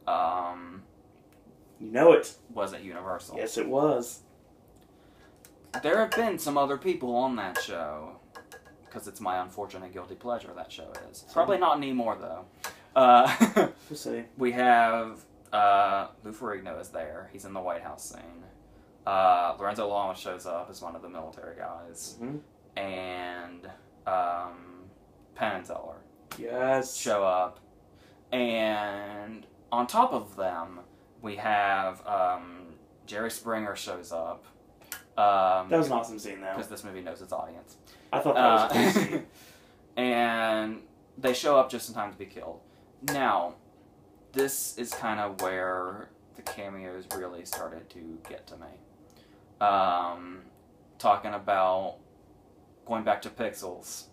you know it. was at Universal. Yes, it was. There have been some other people on that show, because it's my unfortunate guilty pleasure, that show is. Probably not anymore, though. We'll see. We have Lou Ferrigno is there. He's in the White House scene. Lorenzo Lamas shows up as one of the military guys. Mm-hmm. And Penn and Teller Yes. show up. And on top of them, we have Jerry Springer shows up. That was an awesome scene, though. Because this movie knows its audience. I thought that was a cool scene. And they show up just in time to be killed. Now, this is kind of where the cameos really started to get to me. Talking about going back to Pixels.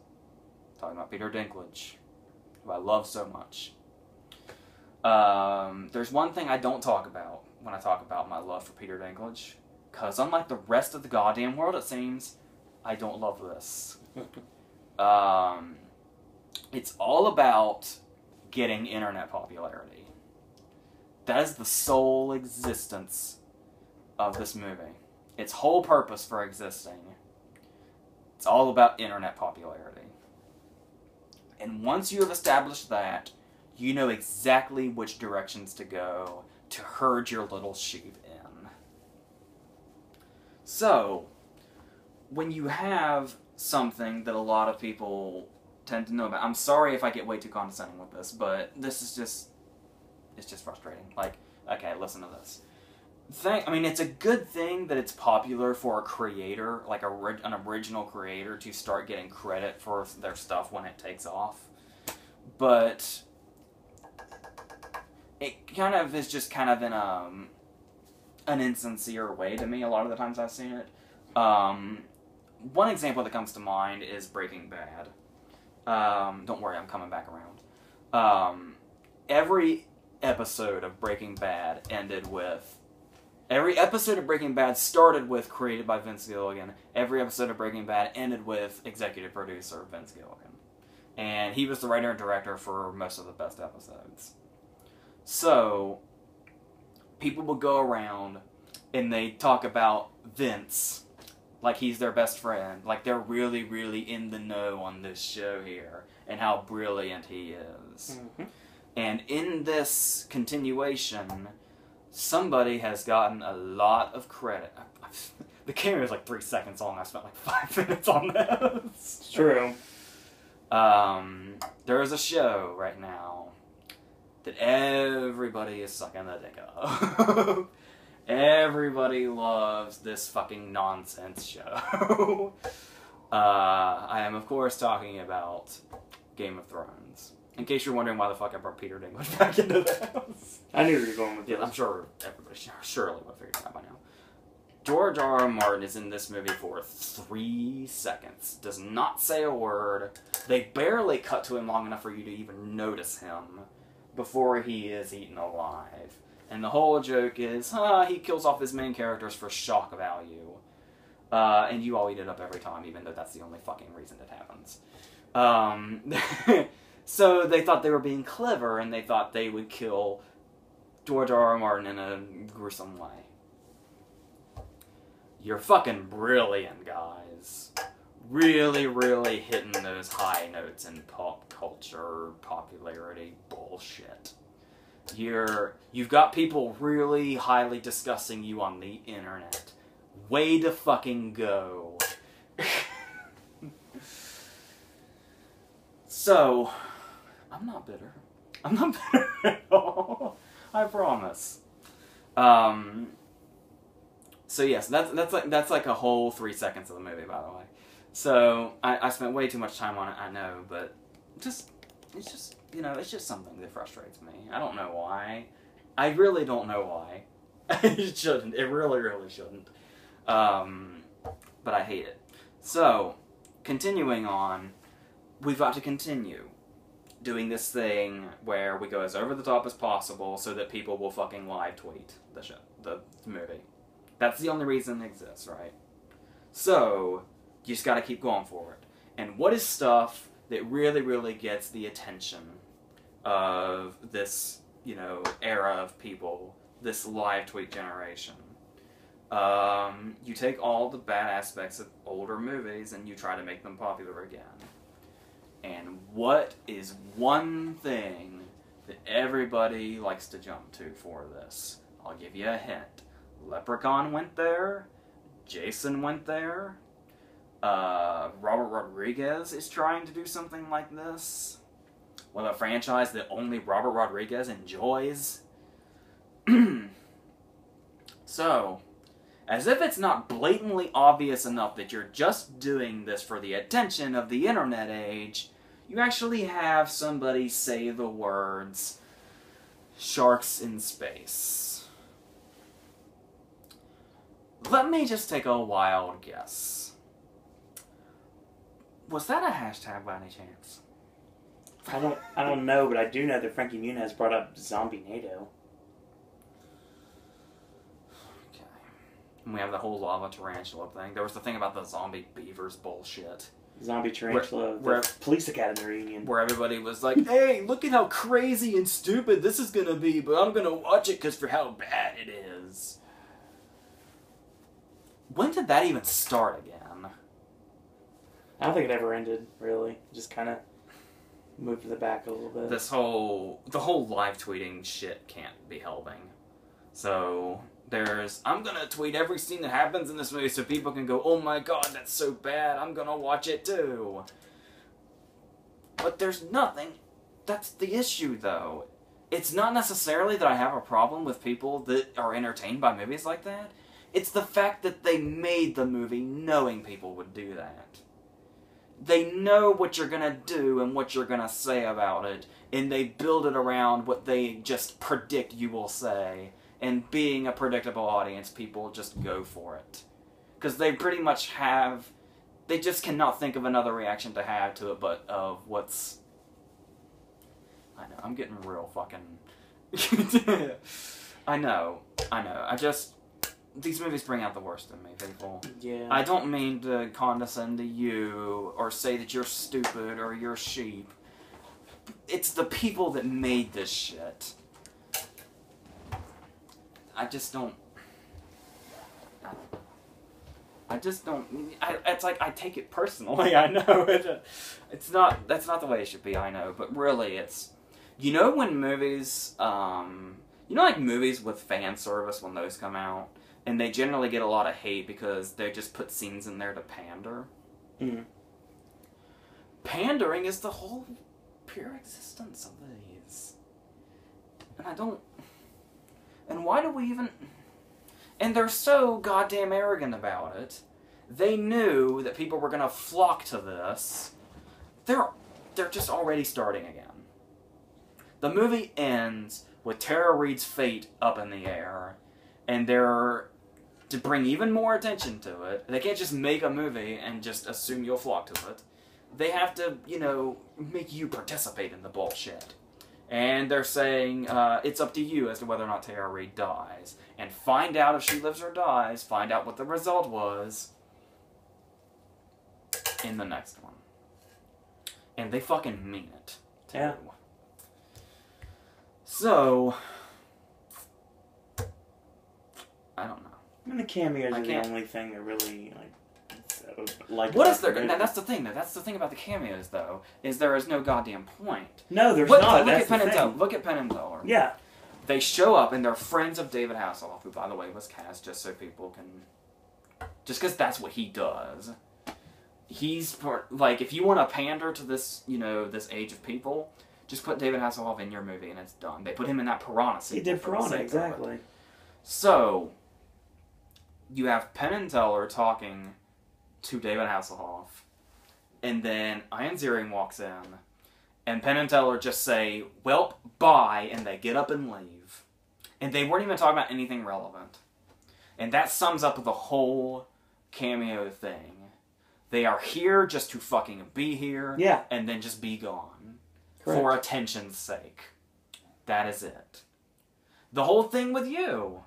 Talking about Peter Dinklage, who I love so much. There's one thing I don't talk about when I talk about my love for Peter Dinklage. Because unlike the rest of the goddamn world, it seems, I don't love this. It's all about getting internet popularity. That is the sole existence of this movie. Its whole purpose for existing. It's all about internet popularity. And once you have established that, you know exactly which directions to go to herd your little sheep in. So, when you have something that a lot of people tend to know about, I'm sorry if I get way too condescending with this, but this is just, it's just frustrating. Like, okay, listen to this. I mean, it's a good thing that it's popular for a creator, like an original creator, to start getting credit for their stuff when it takes off. But it kind of is just kind of in an insincere way to me a lot of the times I've seen it. One example that comes to mind is Breaking Bad. Don't worry, I'm coming back around. Every episode of Breaking Bad every episode of Breaking Bad started with created by Vince Gilligan. Every episode of Breaking Bad ended with executive producer Vince Gilligan. And he was the writer and director for most of the best episodes. So, people will go around and they talk about Vince like he's their best friend. Like they're really, really in the know on this show here and how brilliant he is. Mm-hmm. And in this continuation, somebody has gotten a lot of credit. The cameo is like 3 seconds long. I spent like 5 minutes on this. It's true. There is a show right now that everybody is sucking the dick of. Everybody loves this fucking nonsense show. I am, of course, talking about Game of Thrones. In case you're wondering why the fuck I brought Peter Dinklage back into this. I knew you were going with Yeah, this. I'm sure everybody surely would have figured it out by now. George R. R. Martin is in this movie for 3 seconds. Does not say a word. They barely cut to him long enough for you to even notice him before he is eaten alive. And the whole joke is, he kills off his main characters for shock value. And you all eat it up every time, even though that's the only fucking reason it happens. So they thought they were being clever, and they thought they would kill George R. R. Martin in a gruesome way. You're fucking brilliant, guys. Really, really hitting those high notes in pop culture popularity bullshit. You've got people really highly discussing you on the internet. Way to fucking go. So, I'm not bitter. I'm not bitter at all. I promise. So yes, that's like a whole 3 seconds of the movie, by the way. So I spent way too much time on it, I know, but it's just something that frustrates me. I don't know why. I really don't know why. It shouldn't. It really, really shouldn't. But I hate it. So, continuing on, we've got to continue doing this thing where we go as over the top as possible so that people will fucking live tweet the movie. That's the only reason it exists, right? So, you just gotta keep going for it. And what is stuff that really, really gets the attention of this, era of people, this live tweet generation? You take all the bad aspects of older movies and you try to make them popular again. And what is one thing that everybody likes to jump to for this? I'll give you a hint. Leprechaun went there. Jason went there. Robert Rodriguez is trying to do something like this. With a franchise that only Robert Rodriguez enjoys. So, as if it's not blatantly obvious enough that you're just doing this for the attention of the internet age, you actually have somebody say the words, "Sharks in space." Let me just take a wild guess. Was that a hashtag by any chance? I don't know, but I do know that Frankie Muniz brought up Zombie-Nado. Okay. And we have the whole lava tarantula thing. There was the thing about the zombie beavers bullshit. Zombie Tarantula, the Police Academy reunion. Where everybody was like, hey, look at how crazy and stupid this is gonna be, but I'm gonna watch it because for how bad it is. When did that even start again? I don't think it ever ended, really. Just kind of moved to the back a little bit. The whole live tweeting shit can't be helping. So, I'm gonna tweet every scene that happens in this movie so people can go, oh my god, that's so bad, I'm gonna watch it too. But there's nothing. That's the issue, though. It's not necessarily that I have a problem with people that are entertained by movies like that. It's the fact that they made the movie knowing people would do that. They know what you're gonna do and what you're gonna say about it, and they build it around what they just predict you will say. And being a predictable audience, people just go for it. Because they pretty much they just cannot think of another reaction to have to it but of what's... I know, I'm getting real fucking... I know. These movies bring out the worst in me, people. Yeah. I don't mean to condescend to you, or say that you're stupid, or you're sheep. It's the people that made this shit. I just don't... It's like, I take it personally, I know. That's not the way it should be, I know. But really, it's... when movies... like movies with fan service, when those come out? And they generally get a lot of hate because they just put scenes in there to pander. Mm. Pandering is the whole pure existence of these. And I don't... And why do we even... And they're so goddamn arrogant about it. They knew that people were going to flock to this. They're just already starting again. The movie ends with Tara Reid's fate up in the air. And they're... To bring even more attention to it, they can't just make a movie and just assume you'll flock to it. They have to, you know, make you participate in the bullshit. And they're saying, it's up to you as to whether or not Tara Reid dies. And find out if she lives or dies, find out what the result was in the next one. And they fucking mean it, too. Yeah. So, I don't know. I mean, the cameos are the only thing that really, like... What is there... That's the thing, though. That's the thing about the cameos, though, is there is no goddamn point. No, there's not. Look at Penn and Teller. Look at Penn and Teller. Yeah. They show up, and they're friends of David Hasselhoff, who, by the way, was cast just so people can... Just because that's what he does. He's... Like, if you want to pander to this, you know, this age of people, just put David Hasselhoff in your movie, and it's done. They put him in that Piranha scene. He did Piranha, exactly. So... You have Penn and Teller talking to David Hasselhoff, and then Ian Ziering walks in, and Penn and Teller just say, "Welp, bye," and they get up and leave. And they weren't even talking about anything relevant. And that sums up the whole cameo thing. They are here just to fucking be here, yeah, and then just be gone. Correct. For attention's sake. That is it. The whole thing with you.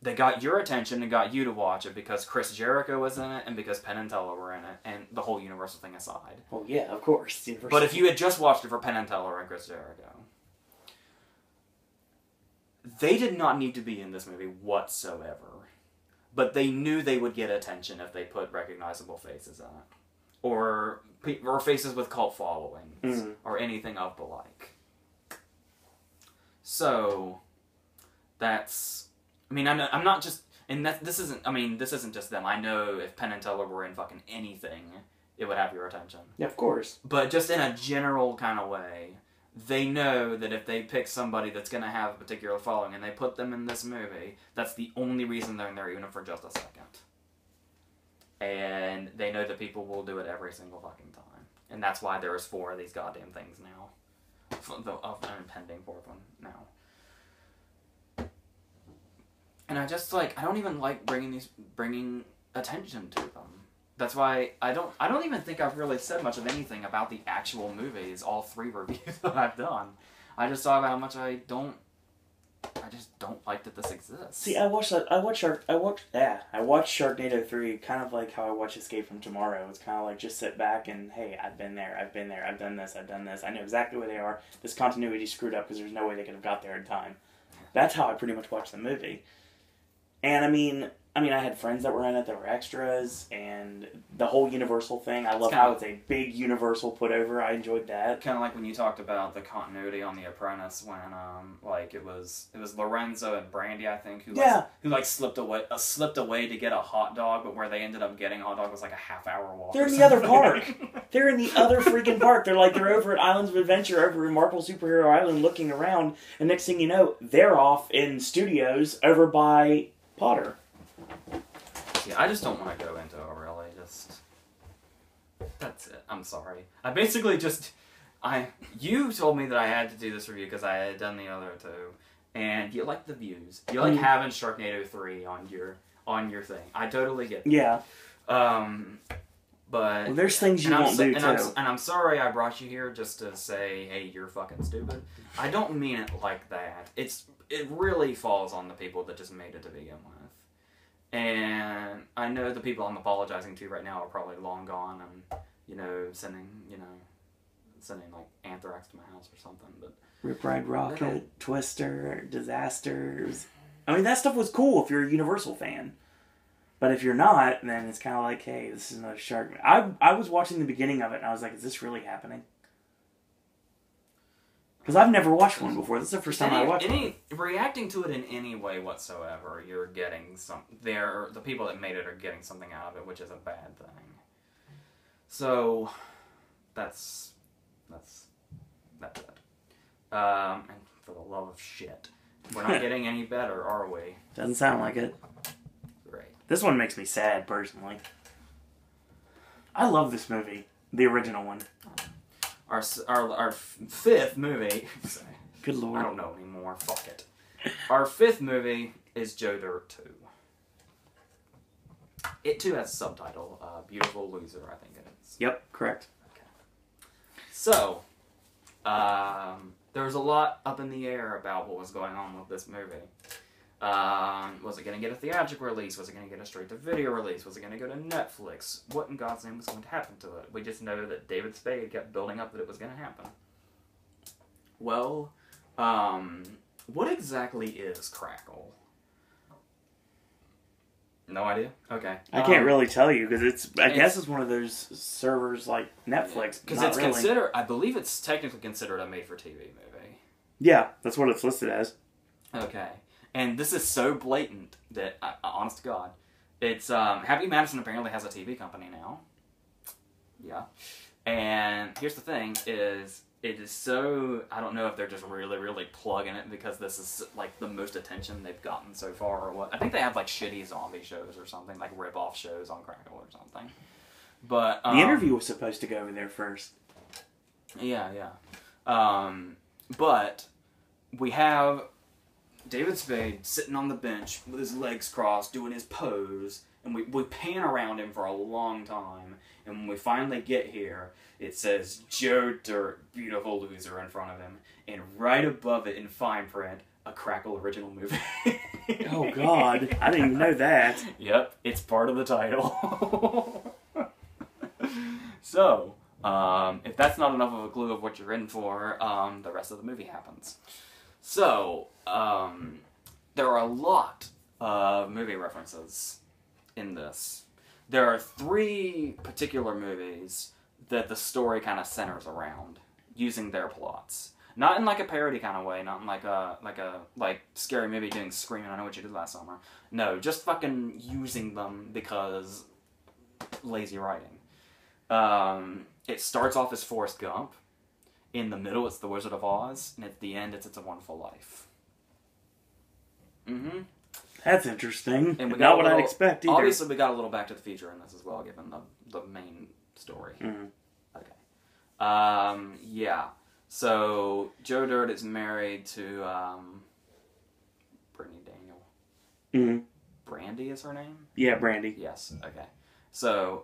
They got your attention and got you to watch it because Chris Jericho was in it and because Penn and Teller were in it, and the whole Universal thing aside. Well, yeah, of course. But if you had just watched it for Penn and Teller and Chris Jericho, they did not need to be in this movie whatsoever. But they knew they would get attention if they put recognizable faces in it. Or faces with cult followings. Or anything of the like. So... That's, I mean, I'm not just, and this isn't just them. I know if Penn and Teller were in fucking anything, it would have your attention. Yeah, of course. But just in a general kind of way, they know that if they pick somebody that's going to have a particular following and they put them in this movie, that's the only reason they're in there, even for just a second. And they know that people will do it every single fucking time. And that's why there's 4 of these goddamn things now. Of an impending 4th one now. And I just, like, I don't even like bringing attention to them. That's why I don't even think I've really said much of anything about the actual movies, all 3 reviews that I've done. I just talk about how much I just don't like that this exists. See, I watched Sharknado 3 kind of like how I watch Escape from Tomorrow. It's kind of like just sit back and, hey, I've been there, I've done this, I know exactly where they are. This continuity screwed up because there's no way they could have got there in time. That's how I pretty much watched the movie. And I mean, I had friends that were in it that were extras, and the whole Universal thing. I love how it's a big Universal put over. I enjoyed that. Kind of like when you talked about the continuity on The Apprentice, when like it was Lorenzo and Brandy, I think, who slipped away to get a hot dog, but where they ended up getting a hot dog was like a half-hour walk. They're in the other park. They're in the other freaking park. They're over at Islands of Adventure, over in Marvel Superhero Island, looking around, and next thing you know, they're off in studios over by Potter. Yeah, I just don't want to go into it, really. That's it. I'm sorry. I basically you told me that I had to do this review because I had done the other 2, and you like the views. You like having Sharknado 3 on your thing. I totally get it. Yeah. But there's things you won't do, too. And I'm sorry I brought you here just to say, hey, you're fucking stupid. I don't mean it like that. It really falls on the people that just made it to begin with. And I know the people I'm apologizing to right now are probably long gone and, sending like anthrax to my house or something, but... Rip Ride Rocket, Twister, Disasters. I mean, that stuff was cool if you're a Universal fan. But if you're not, then it's kind of like, hey, this is another Shark. I was watching the beginning of it, and I was like, is this really happening? Because I've never watched one before. This is the first time I watched one. Reacting to it in any way whatsoever, you're getting the people that made it are getting something out of it, which is a bad thing. So, that's it. And for the love of shit, we're not getting any better, are we? Doesn't sound like it. Great. This one makes me sad, personally. I love this movie. The original one. Our fifth movie... Good lord. I don't know anymore. Fuck it. Our fifth movie is Joe Dirt 2. It, too, has a subtitle. Beautiful Loser, I think it is. Yep, correct. Okay. So, there was a lot up in the air about what was going on with this movie. Was it going to get a theatrical release? Was it going to get a straight-to-video release? Was it going to go to Netflix? What in God's name was going to happen to it? We just know that David Spade kept building up that it was going to happen. Well, what exactly is Crackle? No idea? Okay. I can't really tell you, because I guess it's one of those servers like Netflix. Because it's really considered, I believe it's technically considered a made-for-TV movie. Yeah, that's what it's listed as. Okay. And this is so blatant that, honest to God, it's, Happy Madison apparently has a TV company now. Yeah. And here's the thing, is, it is so, I don't know if they're just really, really plugging it because this is, like, the most attention they've gotten so far or what. I think they have, like, shitty zombie shows or something, like rip-off shows on Crackle or something. But, the interview was supposed to go over there first. Yeah, yeah. But we have David Spade sitting on the bench with his legs crossed, doing his pose, and we pan around him for a long time, and when we finally get here, it says, Joe Dirt, Beautiful Loser in front of him, and right above it in fine print, a Crackle original movie. Oh God, I didn't even know that. Yep, it's part of the title. So, if that's not enough of a clue of what you're in for, the rest of the movie happens. So, there are a lot of movie references in this. There are 3 particular movies that the story kind of centers around, using their plots. Not in like a parody kind of way, not in like a scary movie doing Scream, I Know What You Did Last Summer. No, just fucking using them because lazy writing. It starts off as Forrest Gump. In the middle, it's The Wizard of Oz. And at the end, it's a Wonderful Life. Mm-hmm. That's interesting. And we not what I'd expect either. Obviously, we got a little Back to the Future in this as well, given the main story. Mm-hmm. Okay. Yeah. So, Joe Dirt is married to Brittany Daniel. Mm-hmm. Brandy is her name? Yeah, Brandy. Yes, okay. So,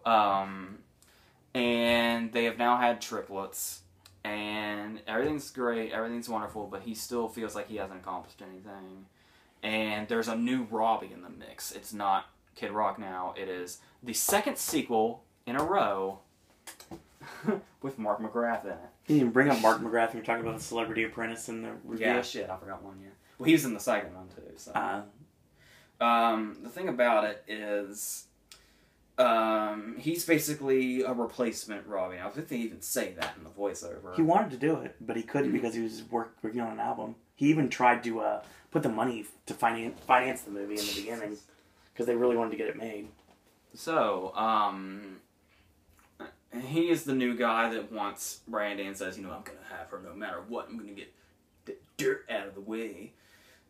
and they have now had triplets, and everything's great, everything's wonderful, but he still feels like he hasn't accomplished anything. And there's a new Robbie in the mix. It's not Kid Rock now, it is the second sequel in a row with Mark McGrath in it. You didn't even bring up Mark McGrath when you're talking about the Celebrity Apprentice in the review. Yeah, shit, I forgot one, yeah. Well, he was in the second one, too, so. The thing about it is, he's basically a replacement Robbie. I think they even say that in the voiceover. He wanted to do it, but he couldn't because he was working on an album. He even tried to put the money to finance the movie in the beginning because they really wanted to get it made. So, he is the new guy that wants Brandy and says, I'm going to have her no matter what. I'm going to get the dirt out of the way.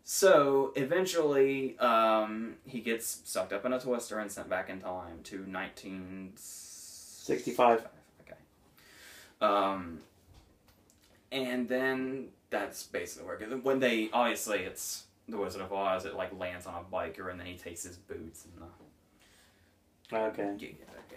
So, eventually, he gets sucked up in a twister and sent back in time to 1965. Okay. And then that's basically where it goes. When they, obviously, it's The Wizard of Oz, it, lands on a biker, and then he takes his boots and Okay. Yeah,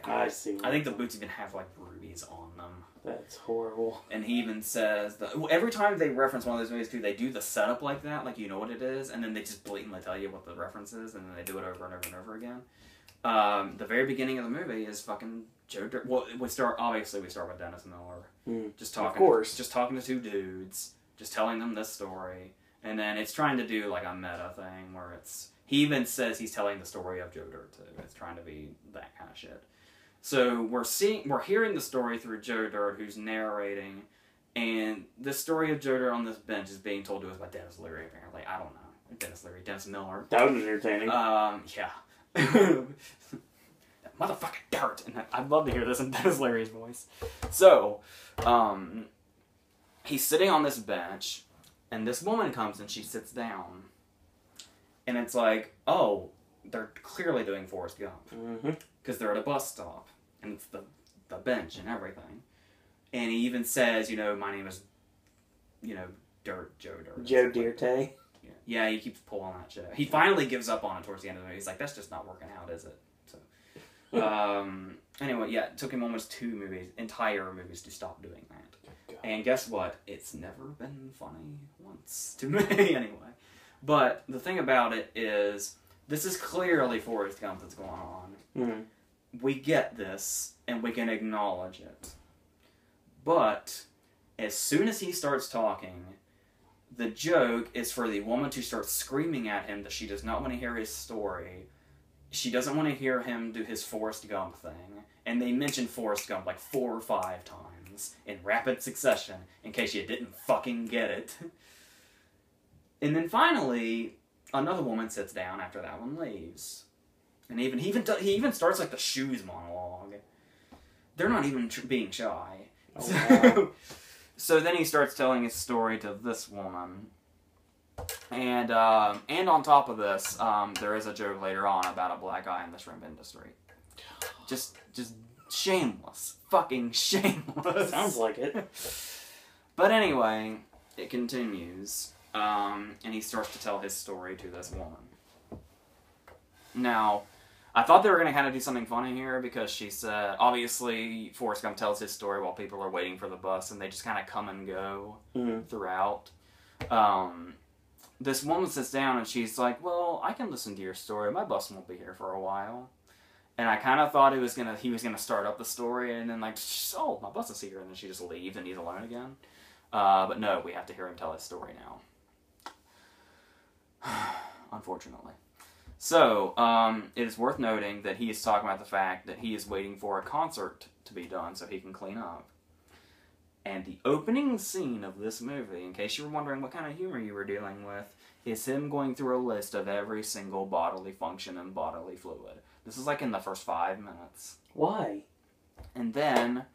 I see. I think the boots even have, rubies on them. That's horrible. And he even says that every time they reference one of those movies too, they do the setup like that, like you know what it is, and then they just blatantly tell you what the reference is, and then they do it over and over and over again. The very beginning of the movie is fucking Joe Dirt. Well, we start with Dennis Miller, just talking, of course, just talking to 2 dudes, just telling them this story, and then it's trying to do a meta thing where he even says he's telling the story of Joe Dirt too. It's trying to be that kind of shit. So we're hearing the story through Joe Dirt, who's narrating, And the story of Joe Dirt on this bench is being told to us by Dennis Leary, apparently. I don't know. Dennis Miller. That was entertaining. Yeah. That motherfucking Dirt. And I'd love to hear this in Dennis Leary's voice. So, he's sitting on this bench, and this woman comes and she sits down. And it's like, oh, they're clearly doing Forrest Gump. Because they're at a bus stop. And it's the bench and everything. And he even says, my name is, Dirt, Joe Dirt. Joe Dirte. Yeah, he keeps pulling that shit out. He finally gives up on it towards the end of the movie. He's like, that's just not working out, is it? So, anyway, yeah, it took him almost 2 entire movies to stop doing that. And guess what? It's never been funny once to me, anyway. But the thing about it is, this is clearly Forrest Gump that's going on. We get this, and we can acknowledge it. But, as soon as he starts talking, the joke is for the woman to start screaming at him that she does not want to hear his story. She doesn't want to hear him do his Forrest Gump thing. And they mention Forrest Gump like 4 or 5 times in rapid succession, in case you didn't fucking get it. And then finally, another woman sits down after that one leaves. And he even starts like the shoes monologue. They're not even being shy. Oh, wow. So then he starts telling his story to this woman. And on top of this, there is a joke later on about a black guy in the shrimp industry. Just shameless. Fucking shameless. Sounds like it. But anyway, it continues. And he starts to tell his story to this woman. Now, I thought they were going to kind of do something funny here because she said, obviously, Forrest Gump tells his story while people are waiting for the bus, and they just kind of come and go throughout. This woman sits down and she's like, well, I can listen to your story. My bus won't be here for a while. And I kind of thought he was gonna start up the story and then like, oh, my bus is here, and then she just leaves and he's alone again. But no, we have to hear him tell his story now. Unfortunately. So, it is worth noting that he is talking about the fact that he is waiting for a concert to be done so he can clean up. And the opening scene of this movie, in case you were wondering what kind of humor you were dealing with, is him going through a list of every single bodily function and bodily fluid. This is like in the first 5 minutes. Why? And then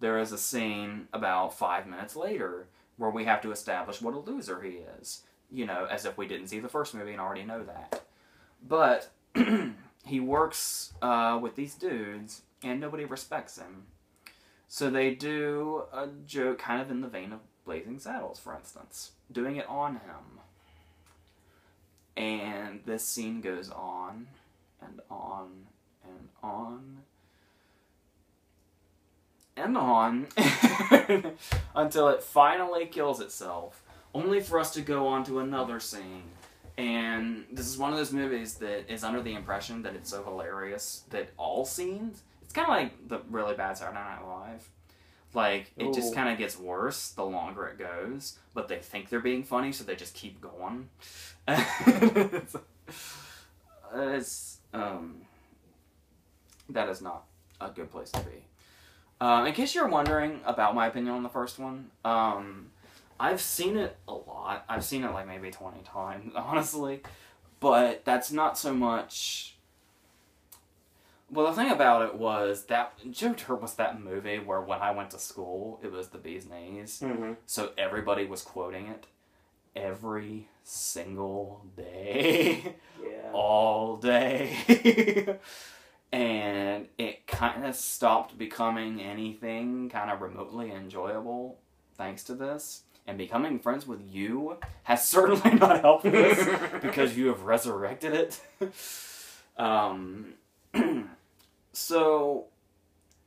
there is a scene about 5 minutes later where we have to establish what a loser he is. As if we didn't see the first movie and already know that. But he works with these dudes, and nobody respects him. So they do a joke kind of in the vein of Blazing Saddles, for instance. Doing it on him. And this scene goes on, and on, and on, and on, until it finally kills itself, only for us to go on to another scene. And this is one of those movies that is under the impression that it's so hilarious that all scenes, it's kind of like the really bad Saturday Night Live. Like, it just kind of gets worse the longer it goes, but they think they're being funny, so they just keep going. That is not a good place to be. In case you're wondering about my opinion on the first one, I've seen it a lot. I've seen it like maybe 20 times, honestly. But that's not so much... Well, the thing about it was that Joe Dirt was that movie where when I went to school, it was the bee's knees. So everybody was quoting it every single day. Yeah. All day. And it kind of stopped becoming anything kind of remotely enjoyable thanks to this. And becoming friends with you has certainly not helped this because you have resurrected it. So,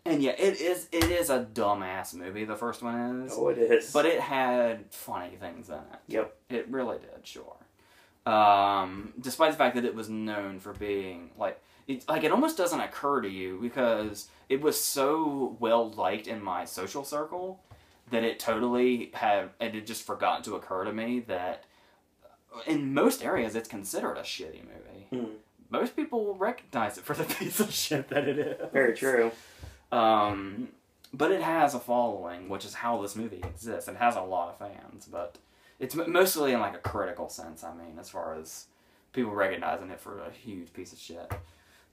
and yeah, it is a dumbass movie, the first one is. Oh, it is. But it had funny things in it. Yep. It really did, sure. Despite the fact that it was known for being, it almost doesn't occur to you because it was so well liked in my social circle that it just forgot to occur to me that in most areas it's considered a shitty movie. Most people will recognize it for the piece of shit that it is. Very true. but it has a following, which is how this movie exists. It has a lot of fans, but it's mostly in like a critical sense, I mean, as far as people recognizing it for a huge piece of shit.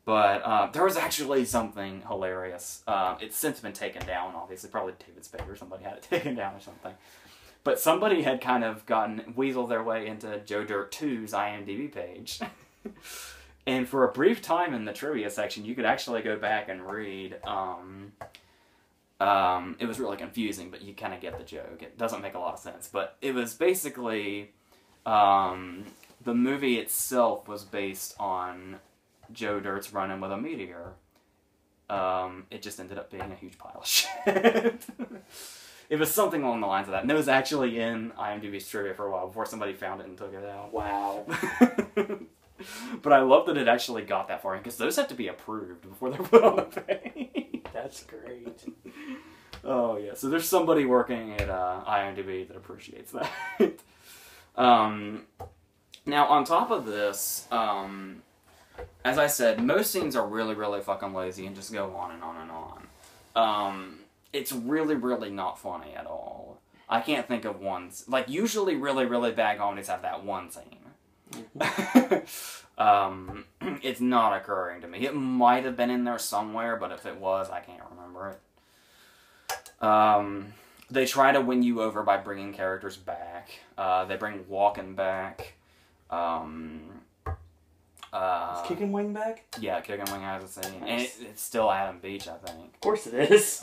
But there was actually something hilarious. It's since been taken down, obviously. Probably David Spade or somebody had it taken down or something. But somebody had kind of weaseled their way into Joe Dirt 2's IMDb page. And for a brief time in the trivia section, you could actually go back and read. It was really confusing, but you kind of get the joke. It doesn't make a lot of sense. But it was basically... the movie itself was based on Joe Dirt's run-in with a meteor. It just ended up being a huge pile of shit. It was something along the lines of that. And it was actually in IMDb's trivia for a while before somebody found it and took it out. Wow. But I love that it actually got that far, because those have to be approved before they're put on the page. That's great. Oh, yeah. So there's somebody working at IMDb that appreciates that. Now, on top of this, as I said, most scenes are really, really fucking lazy and just go on and on and on. It's really, really not funny at all. I can't think of one. Like, usually really, really bad comedies have that one scene. It's not occurring to me. It might have been in there somewhere, but if it was, I can't remember it. They try to win you over by bringing characters back. They bring Walken back. Is Kick and Wing back? Yeah, Kick and Wing has a scene. Nice. And it's still Adam Beach, I think. Of course it is.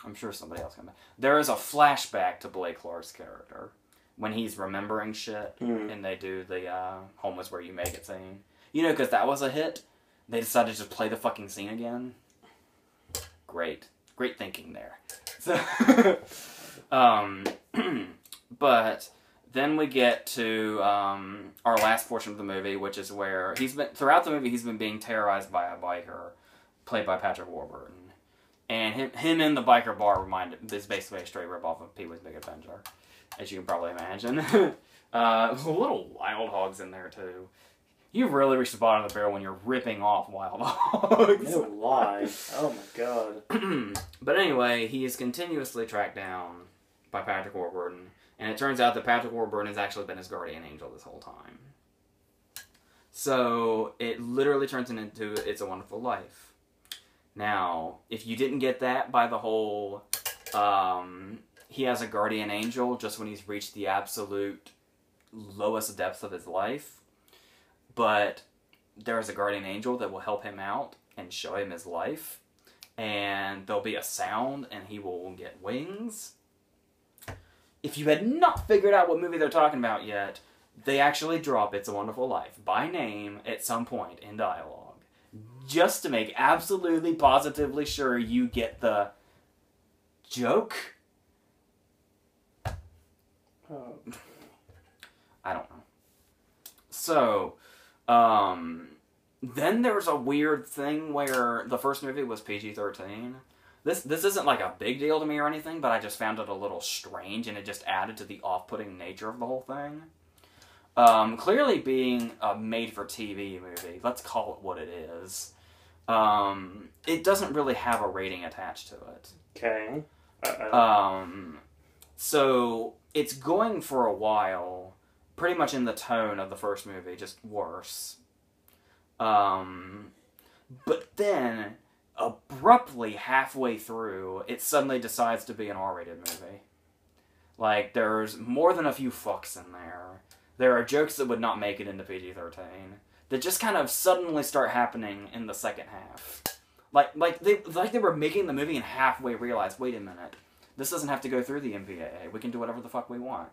I'm sure somebody else can. There is a flashback to Blake Clark's character when he's remembering shit, and they do the "Home is where you make it" scene. You know, because that was a hit. They decided to just play the fucking scene again. Great thinking there. So, but then we get to our last portion of the movie, which is where throughout the movie he's been being terrorized by a biker, played by Patrick Warburton. And him in the biker bar is basically a straight rip-off of Pee-wee's Big Adventure, as you can probably imagine. Little wild hogs in there, too. You've really reached the bottom of the barrel when you're ripping off wild hogs. No lie. Oh, my God. But anyway, he is continuously tracked down by Patrick Warburton, and it turns out that Patrick Warburton has actually been his guardian angel this whole time. So, it literally turns into It's a Wonderful Life. Now, if you didn't get that by the whole, he has a guardian angel just when he's reached the absolute lowest depths of his life, but there is a guardian angel that will help him out and show him his life, and there'll be a sound, and he will get wings. If you had not figured out what movie they're talking about yet, they actually drop It's a Wonderful Life by name at some point in dialogue. Just to make absolutely positively sure you get the joke. Oh. I don't know. So, then there's a weird thing where the first movie was PG-13. This isn't like a big deal to me or anything, but I just found it a little strange, and it just added to the off-putting nature of the whole thing. Clearly being a made-for-TV movie, let's call it what it is, it doesn't really have a rating attached to it. Okay. So, it's going for a while, pretty much in the tone of the first movie, just worse. But then, abruptly, halfway through, it suddenly decides to be an R-rated movie. Like, there's more than a few fucks in there. There are jokes that would not make it into PG-13 that just kind of suddenly start happening in the second half. Like they were making the movie and halfway realized, wait a minute, this doesn't have to go through the MPAA. We can do whatever the fuck we want.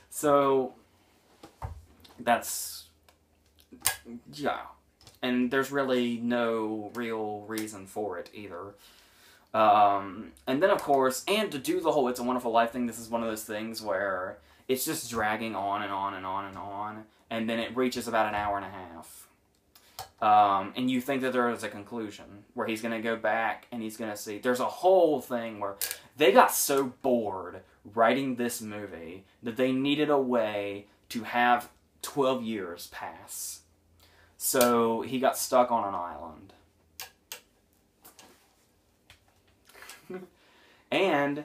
So, that's... yeah. And there's really no real reason for it either. And then, of course, and to do the whole It's a Wonderful Life thing, this is one of those things where it's just dragging on and on and on and on, and then it reaches about an hour and a half. And you think that there is a conclusion where he's going to go back and he's going to see. There's a whole thing where they got so bored writing this movie that they needed a way to have 12 years pass. So he got stuck on an island. And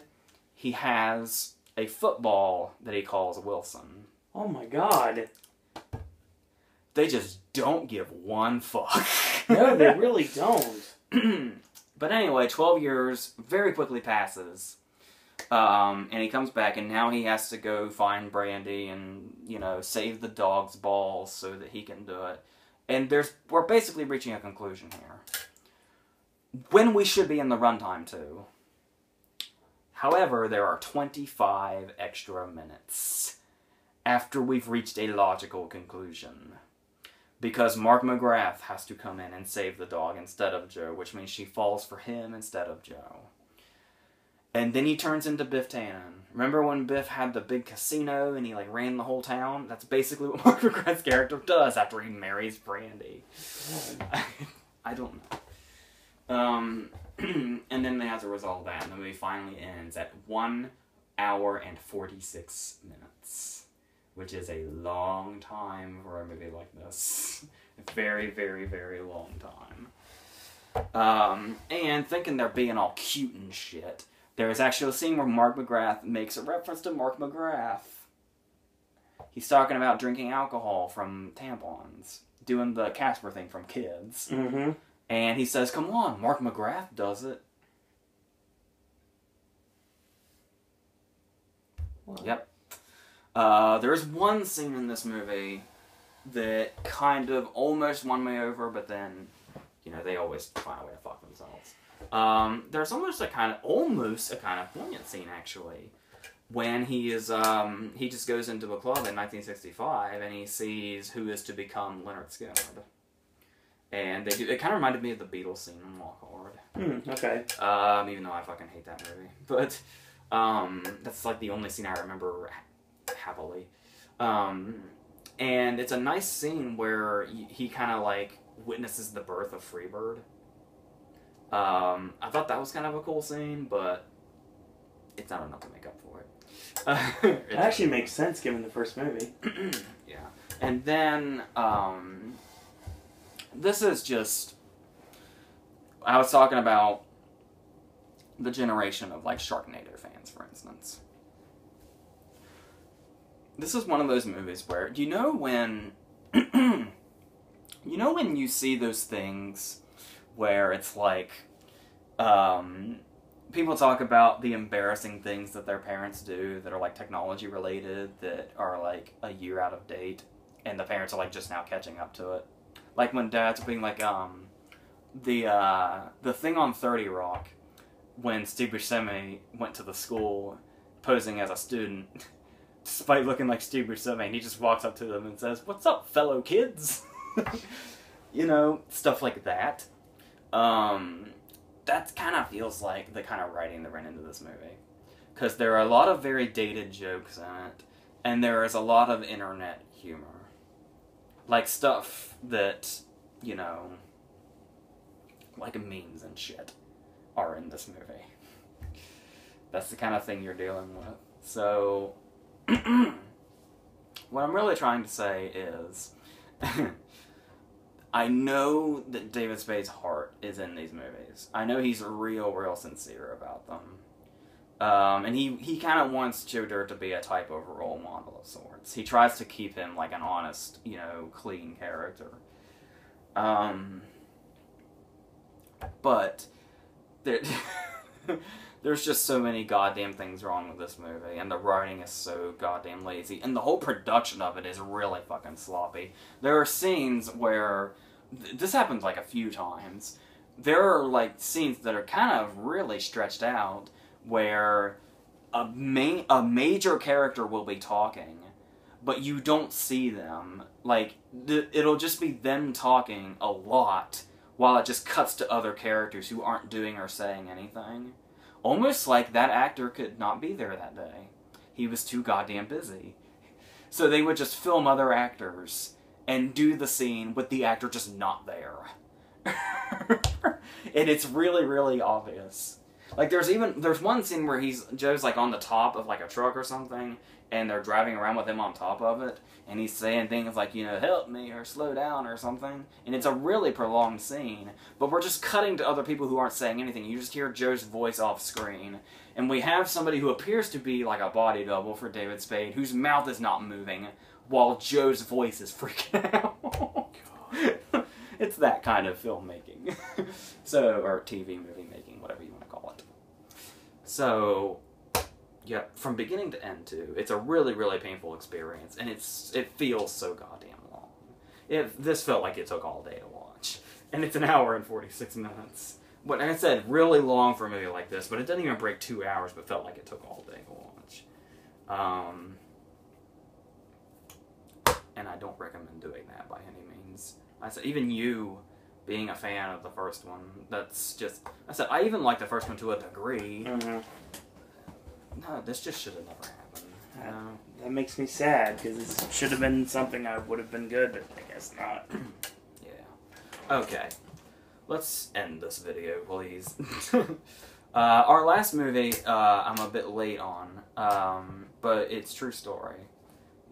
he has a football that he calls Wilson. Oh my god. They just don't give one fuck. No, they really don't. But anyway, 12 years very quickly passes. And he comes back, and now he has to go find Brandy and, you know, save the dog's balls so that he can do it. And we're basically reaching a conclusion here. When we should be in the runtime, too. However, there are 25 extra minutes after we've reached a logical conclusion. Because Mark McGrath has to come in and save the dog instead of Joe, which means she falls for him instead of Joe. And then he turns into Biff Tannen. Remember when Biff had the big casino and he like ran the whole town? That's basically what Mark McGrath's character does after he marries Brandy. I don't know. And then as a result of that, the movie finally ends at 1 hour and 46 minutes. Which is a long time for a movie like this. A very, very, very long time. And thinking they're being all cute and shit, there is actually a scene where Mark McGrath makes a reference to Mark McGrath. He's talking about drinking alcohol from tampons, doing the Casper thing from Kids. Mm-hmm. And he says, come on, Mark McGrath does it. What? Yep. There's one scene in this movie that kind of almost won me over, but then, you know, they always find a way to fuck themselves. There's almost a kind of poignant scene, actually, when he just goes into a club in 1965 and he sees who is to become Leonard Skinner. And it kind of reminded me of the Beatles scene in Walk Hard. Okay. Even though I fucking hate that movie. But, that's like the only scene I remember happily. And it's a nice scene where he kind of like witnesses the birth of Freebird. I thought that was kind of a cool scene, but it's not enough to make up for it. It actually makes sense given the first movie. Yeah. And then, this is just, I was talking about the generation of like Sharknado fans, for instance. This is one of those movies where, you know when you see those things where it's like, people talk about the embarrassing things that their parents do that are like technology related, that are like a year out of date, and the parents are like just now catching up to it. Like when dad's being like, the thing on 30 Rock, when Steve Buscemi went to the school posing as a student, despite looking like Steve Buscemi, and he just walks up to them and says, "What's up, fellow kids?" You know, stuff like that. That kind of feels like the kind of writing that ran into this movie. Because there are a lot of very dated jokes in it, and there is a lot of internet humor. Like stuff that, you know, like memes and shit are in this movie. That's the kind of thing you're dealing with. So, what I'm really trying to say is, I know that David Spade's heart is in these movies. I know he's real sincere about them. And he kind of wants Joe Dirt to be a type of role model of sorts. He tries to keep him like an honest, you know, clean character. But there's just so many goddamn things wrong with this movie, and the writing is so goddamn lazy, and the whole production of it is really fucking sloppy. There are scenes where, this happens like a few times, there are like scenes that are kind of really stretched out, where a major character will be talking, but you don't see them. Like, it'll just be them talking a lot, while it just cuts to other characters who aren't doing or saying anything. Almost like that actor could not be there that day. He was too goddamn busy. So they would just film other actors and do the scene with the actor just not there. And it's really obvious. Like, there's one scene where Joe's, like, on the top of, like, a truck or something, and they're driving around with him on top of it, and he's saying things like, you know, help me, or slow down, or something, and it's a really prolonged scene, but we're just cutting to other people who aren't saying anything. You just hear Joe's voice off screen, and we have somebody who appears to be, like, a body double for David Spade, whose mouth is not moving, while Joe's voice is freaking out. It's that kind of filmmaking. Or TV movie making, whatever you want to call it. So, yeah, from beginning to end, too, it's a really, really painful experience, and it feels so goddamn long. This felt like it took all day to watch. And it's an hour and 46 minutes. But like I said, really long for a movie like this, but it doesn't even break 2 hours, but felt like it took all day to watch. And I don't recommend doing that by any means. I said, even you, being a fan of the first one, I even like the first one to a degree. Mm-hmm. No, this just should have never happened. That makes me sad, because this should have been something that would have been good, but I guess not. Yeah. Okay. Let's end this video, please. Our last movie, I'm a bit late on, but it's True Story.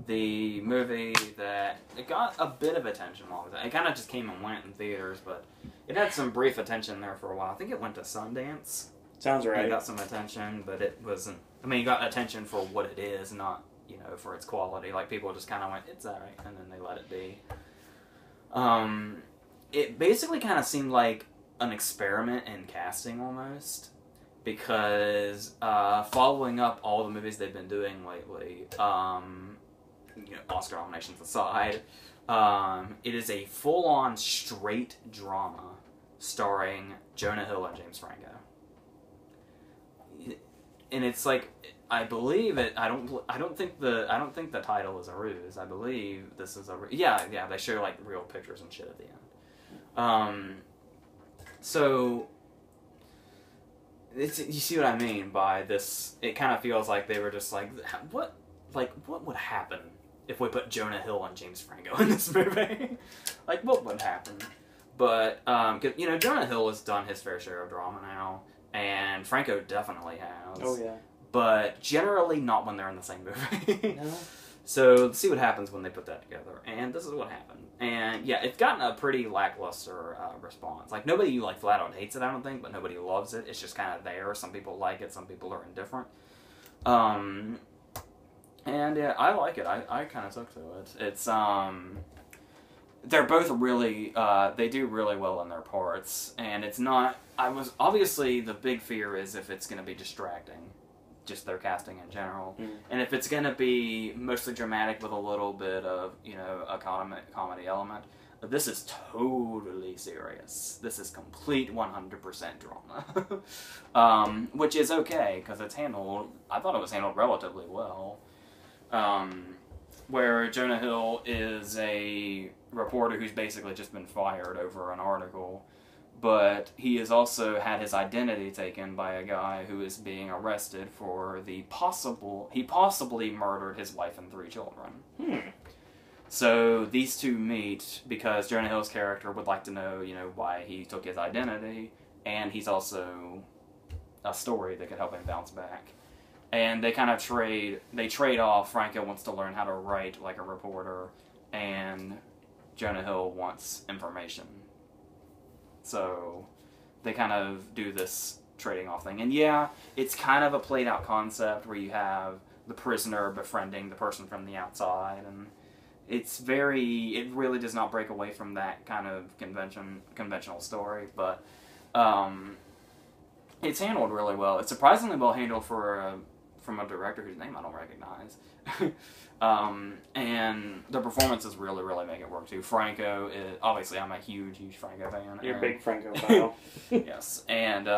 The movie that it got a bit of attention while it kind of just came and went in theaters, but it had some brief attention there for a while. I think it went to Sundance. Sounds right. It got some attention, but it wasn't. I mean, it got attention for what it is, not for its quality. Like, people just kind of went, "It's alright," and then they let it be. It basically kind of seemed like an experiment in casting almost, because following up all the movies they've been doing lately. Oscar nominations aside, it is a full-on straight drama starring Jonah Hill and James Franco. And it's like, I believe it. I don't think the title is a ruse. I believe this is a yeah. They show like real pictures and shit at the end. So you see what I mean by this? It kind of feels like they were just like, what would happen if we put Jonah Hill and James Franco in this movie? Like, what would happen? But, cause, Jonah Hill has done his fair share of drama now, and Franco definitely has. Oh, yeah. But generally not when they're in the same movie. No. So, let's see what happens when they put that together. And this is what happened. And, yeah, it's gotten a pretty lackluster response. Like, nobody, flat out hates it, I don't think, but nobody loves it. It's just kind of there. Some people like it, some people are indifferent. And yeah, I like it. I kind of took to it. It's, they're both really, they do really well in their parts. And it's not, obviously the big fear is if it's going to be distracting. Just their casting in general. Mm. And if it's going to be mostly dramatic with a little bit of, a comedy element. This is totally serious. This is complete 100% drama. Which is okay, because it's handled, I thought it was handled relatively well. Where Jonah Hill is a reporter who's basically just been fired over an article, but he has also had his identity taken by a guy who is being arrested for he possibly murdered his wife and 3 children. So these two meet because Jonah Hill's character would like to know, why he took his identity, and he's also a story that could help him bounce back. And they kind of trade off. Franco wants to learn how to write like a reporter, and Jonah Hill wants information. So they kind of do this trading off thing. And yeah, it's kind of a played out concept where you have the prisoner befriending the person from the outside, and it really does not break away from that kind of conventional story, but it's handled really well. It's surprisingly well handled from a director whose name I don't recognize. And the performances really, really make it work too. Franco is, obviously I'm a huge Franco fan. You're a big Franco fan. Yes, and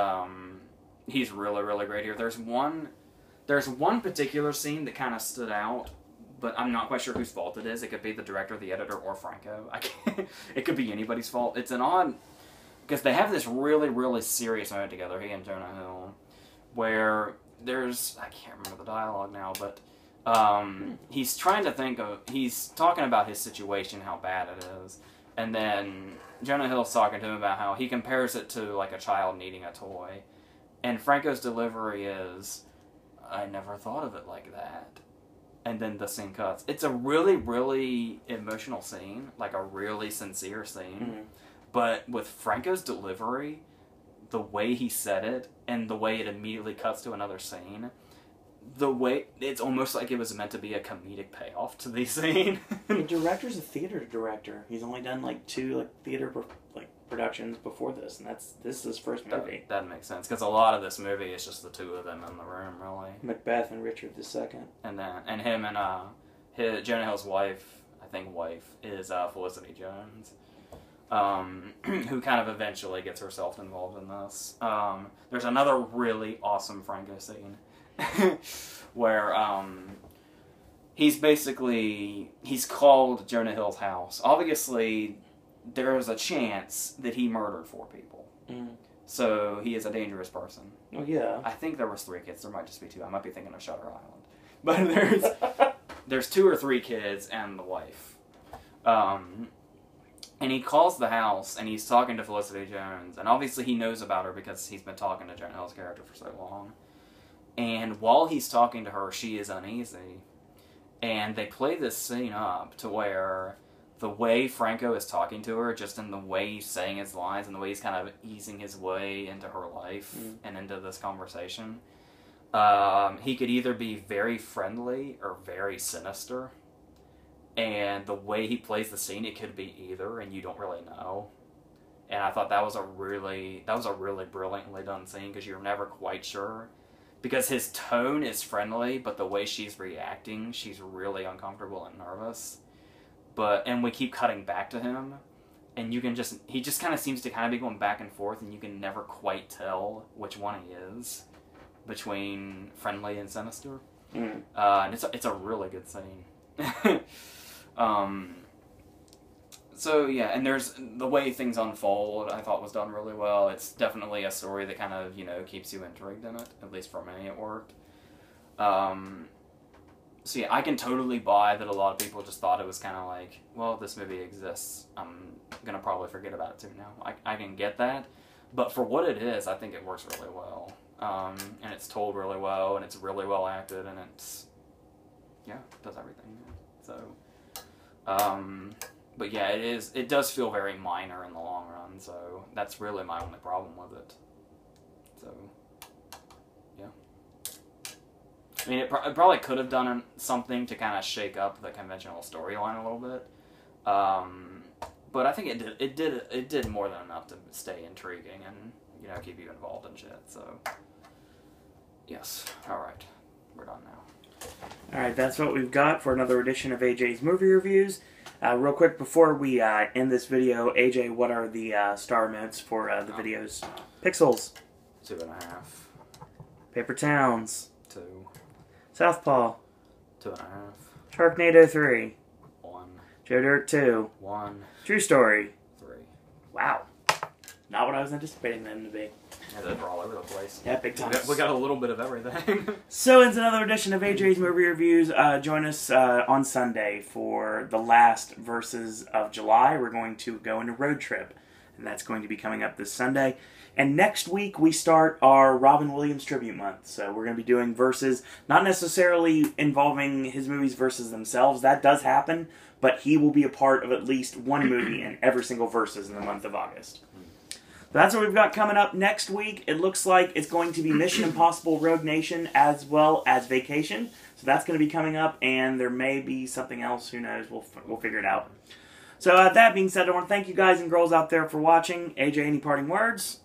he's really, really great here. There's one particular scene that kind of stood out, but I'm not quite sure whose fault it is. It could be the director, the editor, or Franco. It could be anybody's fault. It's an odd, because they have this really, really serious moment together, he and Jonah Hill, where I can't remember the dialogue now, but he's talking about his situation, how bad it is, and then Jonah Hill's talking to him about how he compares it to like a child needing a toy, And Franco's delivery is, I never thought of it like that. And then the scene cuts. It's a really, really emotional scene, like a really sincere scene. Mm-hmm. But with Franco's delivery, the way he said it, and the way it immediately cuts to another scene, the way it's almost like it was meant to be a comedic payoff to the scene. The director's a theater director. He's only done like 2 theater productions before this, and this is his first movie. That makes sense, because a lot of this movie is just the two of them in the room, really. Macbeth and Richard II. And him and Jonah Hill's wife, I think is Felicity Jones, who kind of eventually gets herself involved in this. There's another really awesome Franco scene where he's called Jonah Hill's house. Obviously, there is a chance that he murdered 4 people. Mm. So he is a dangerous person. Oh, yeah. I think there was 3 kids. There might just be 2. I might be thinking of Shutter Island. But there's 2 or 3 kids and the wife. And he calls the house, and he's talking to Felicity Jones. And obviously he knows about her because he's been talking to Jonah Hill's character for so long. And while he's talking to her, she is uneasy. And they play this scene up to where the way Franco is talking to her, just in the way he's saying his lines and the way he's kind of easing his way into her life and into this conversation, he could either be very friendly or very sinister. And the way he plays the scene, it could be either, and you don't really know. And I thought that was a really brilliantly done scene, because you're never quite sure. Because his tone is friendly, but the way she's reacting, she's really uncomfortable and nervous. And we keep cutting back to him, and he just kind of seems to kind of be going back and forth, and you can never quite tell which one he is between friendly and sinister. Mm. And it's a really good scene. So yeah, and there's the way things unfold, I thought was done really well. It's definitely a story that kind of, keeps you intrigued in it. At least for me, it worked. So yeah, I can totally buy that a lot of people just thought it was kind of like, well, this movie exists, I'm gonna probably forget about it too now. I can get that, but for what it is, I think it works really well. And it's told really well, and it's really well acted, and it does everything. So, but yeah, it does feel very minor in the long run, so that's really my only problem with it. So, yeah. I mean, it probably could have done something to kind of shake up the conventional storyline a little bit, but I think it did more than enough to stay intriguing and keep you involved in shit. So, yes, all right, we're done now. All right, that's what we've got for another edition of AJ's Movie Reviews. Real quick, before we end this video, AJ, what are the star notes for the videos? Pixels. 2.5. Paper Towns. 2. Southpaw. 2.5. Sharknado 3. 1. Joe Dirt 2. 1. True Story. 3. Wow. Not what I was anticipating them to be. Yeah, they're all over the place. Yeah, big time. We got a little bit of everything. So it's another edition of AJ's Movie Reviews. Join us on Sunday for the last verses of July. We're going to go on a road trip, and that's going to be coming up this Sunday. And next week we start our Robin Williams Tribute Month. So we're going to be doing verses, not necessarily involving his movies versus themselves. That does happen, but he will be a part of at least one movie in every single verses in the month of August. That's what we've got coming up next week. It looks like it's going to be Mission Impossible Rogue Nation as well as Vacation. So that's going to be coming up, and there may be something else. Who knows? We'll figure it out. So that being said, I want to thank you guys and girls out there for watching. AJ, any parting words?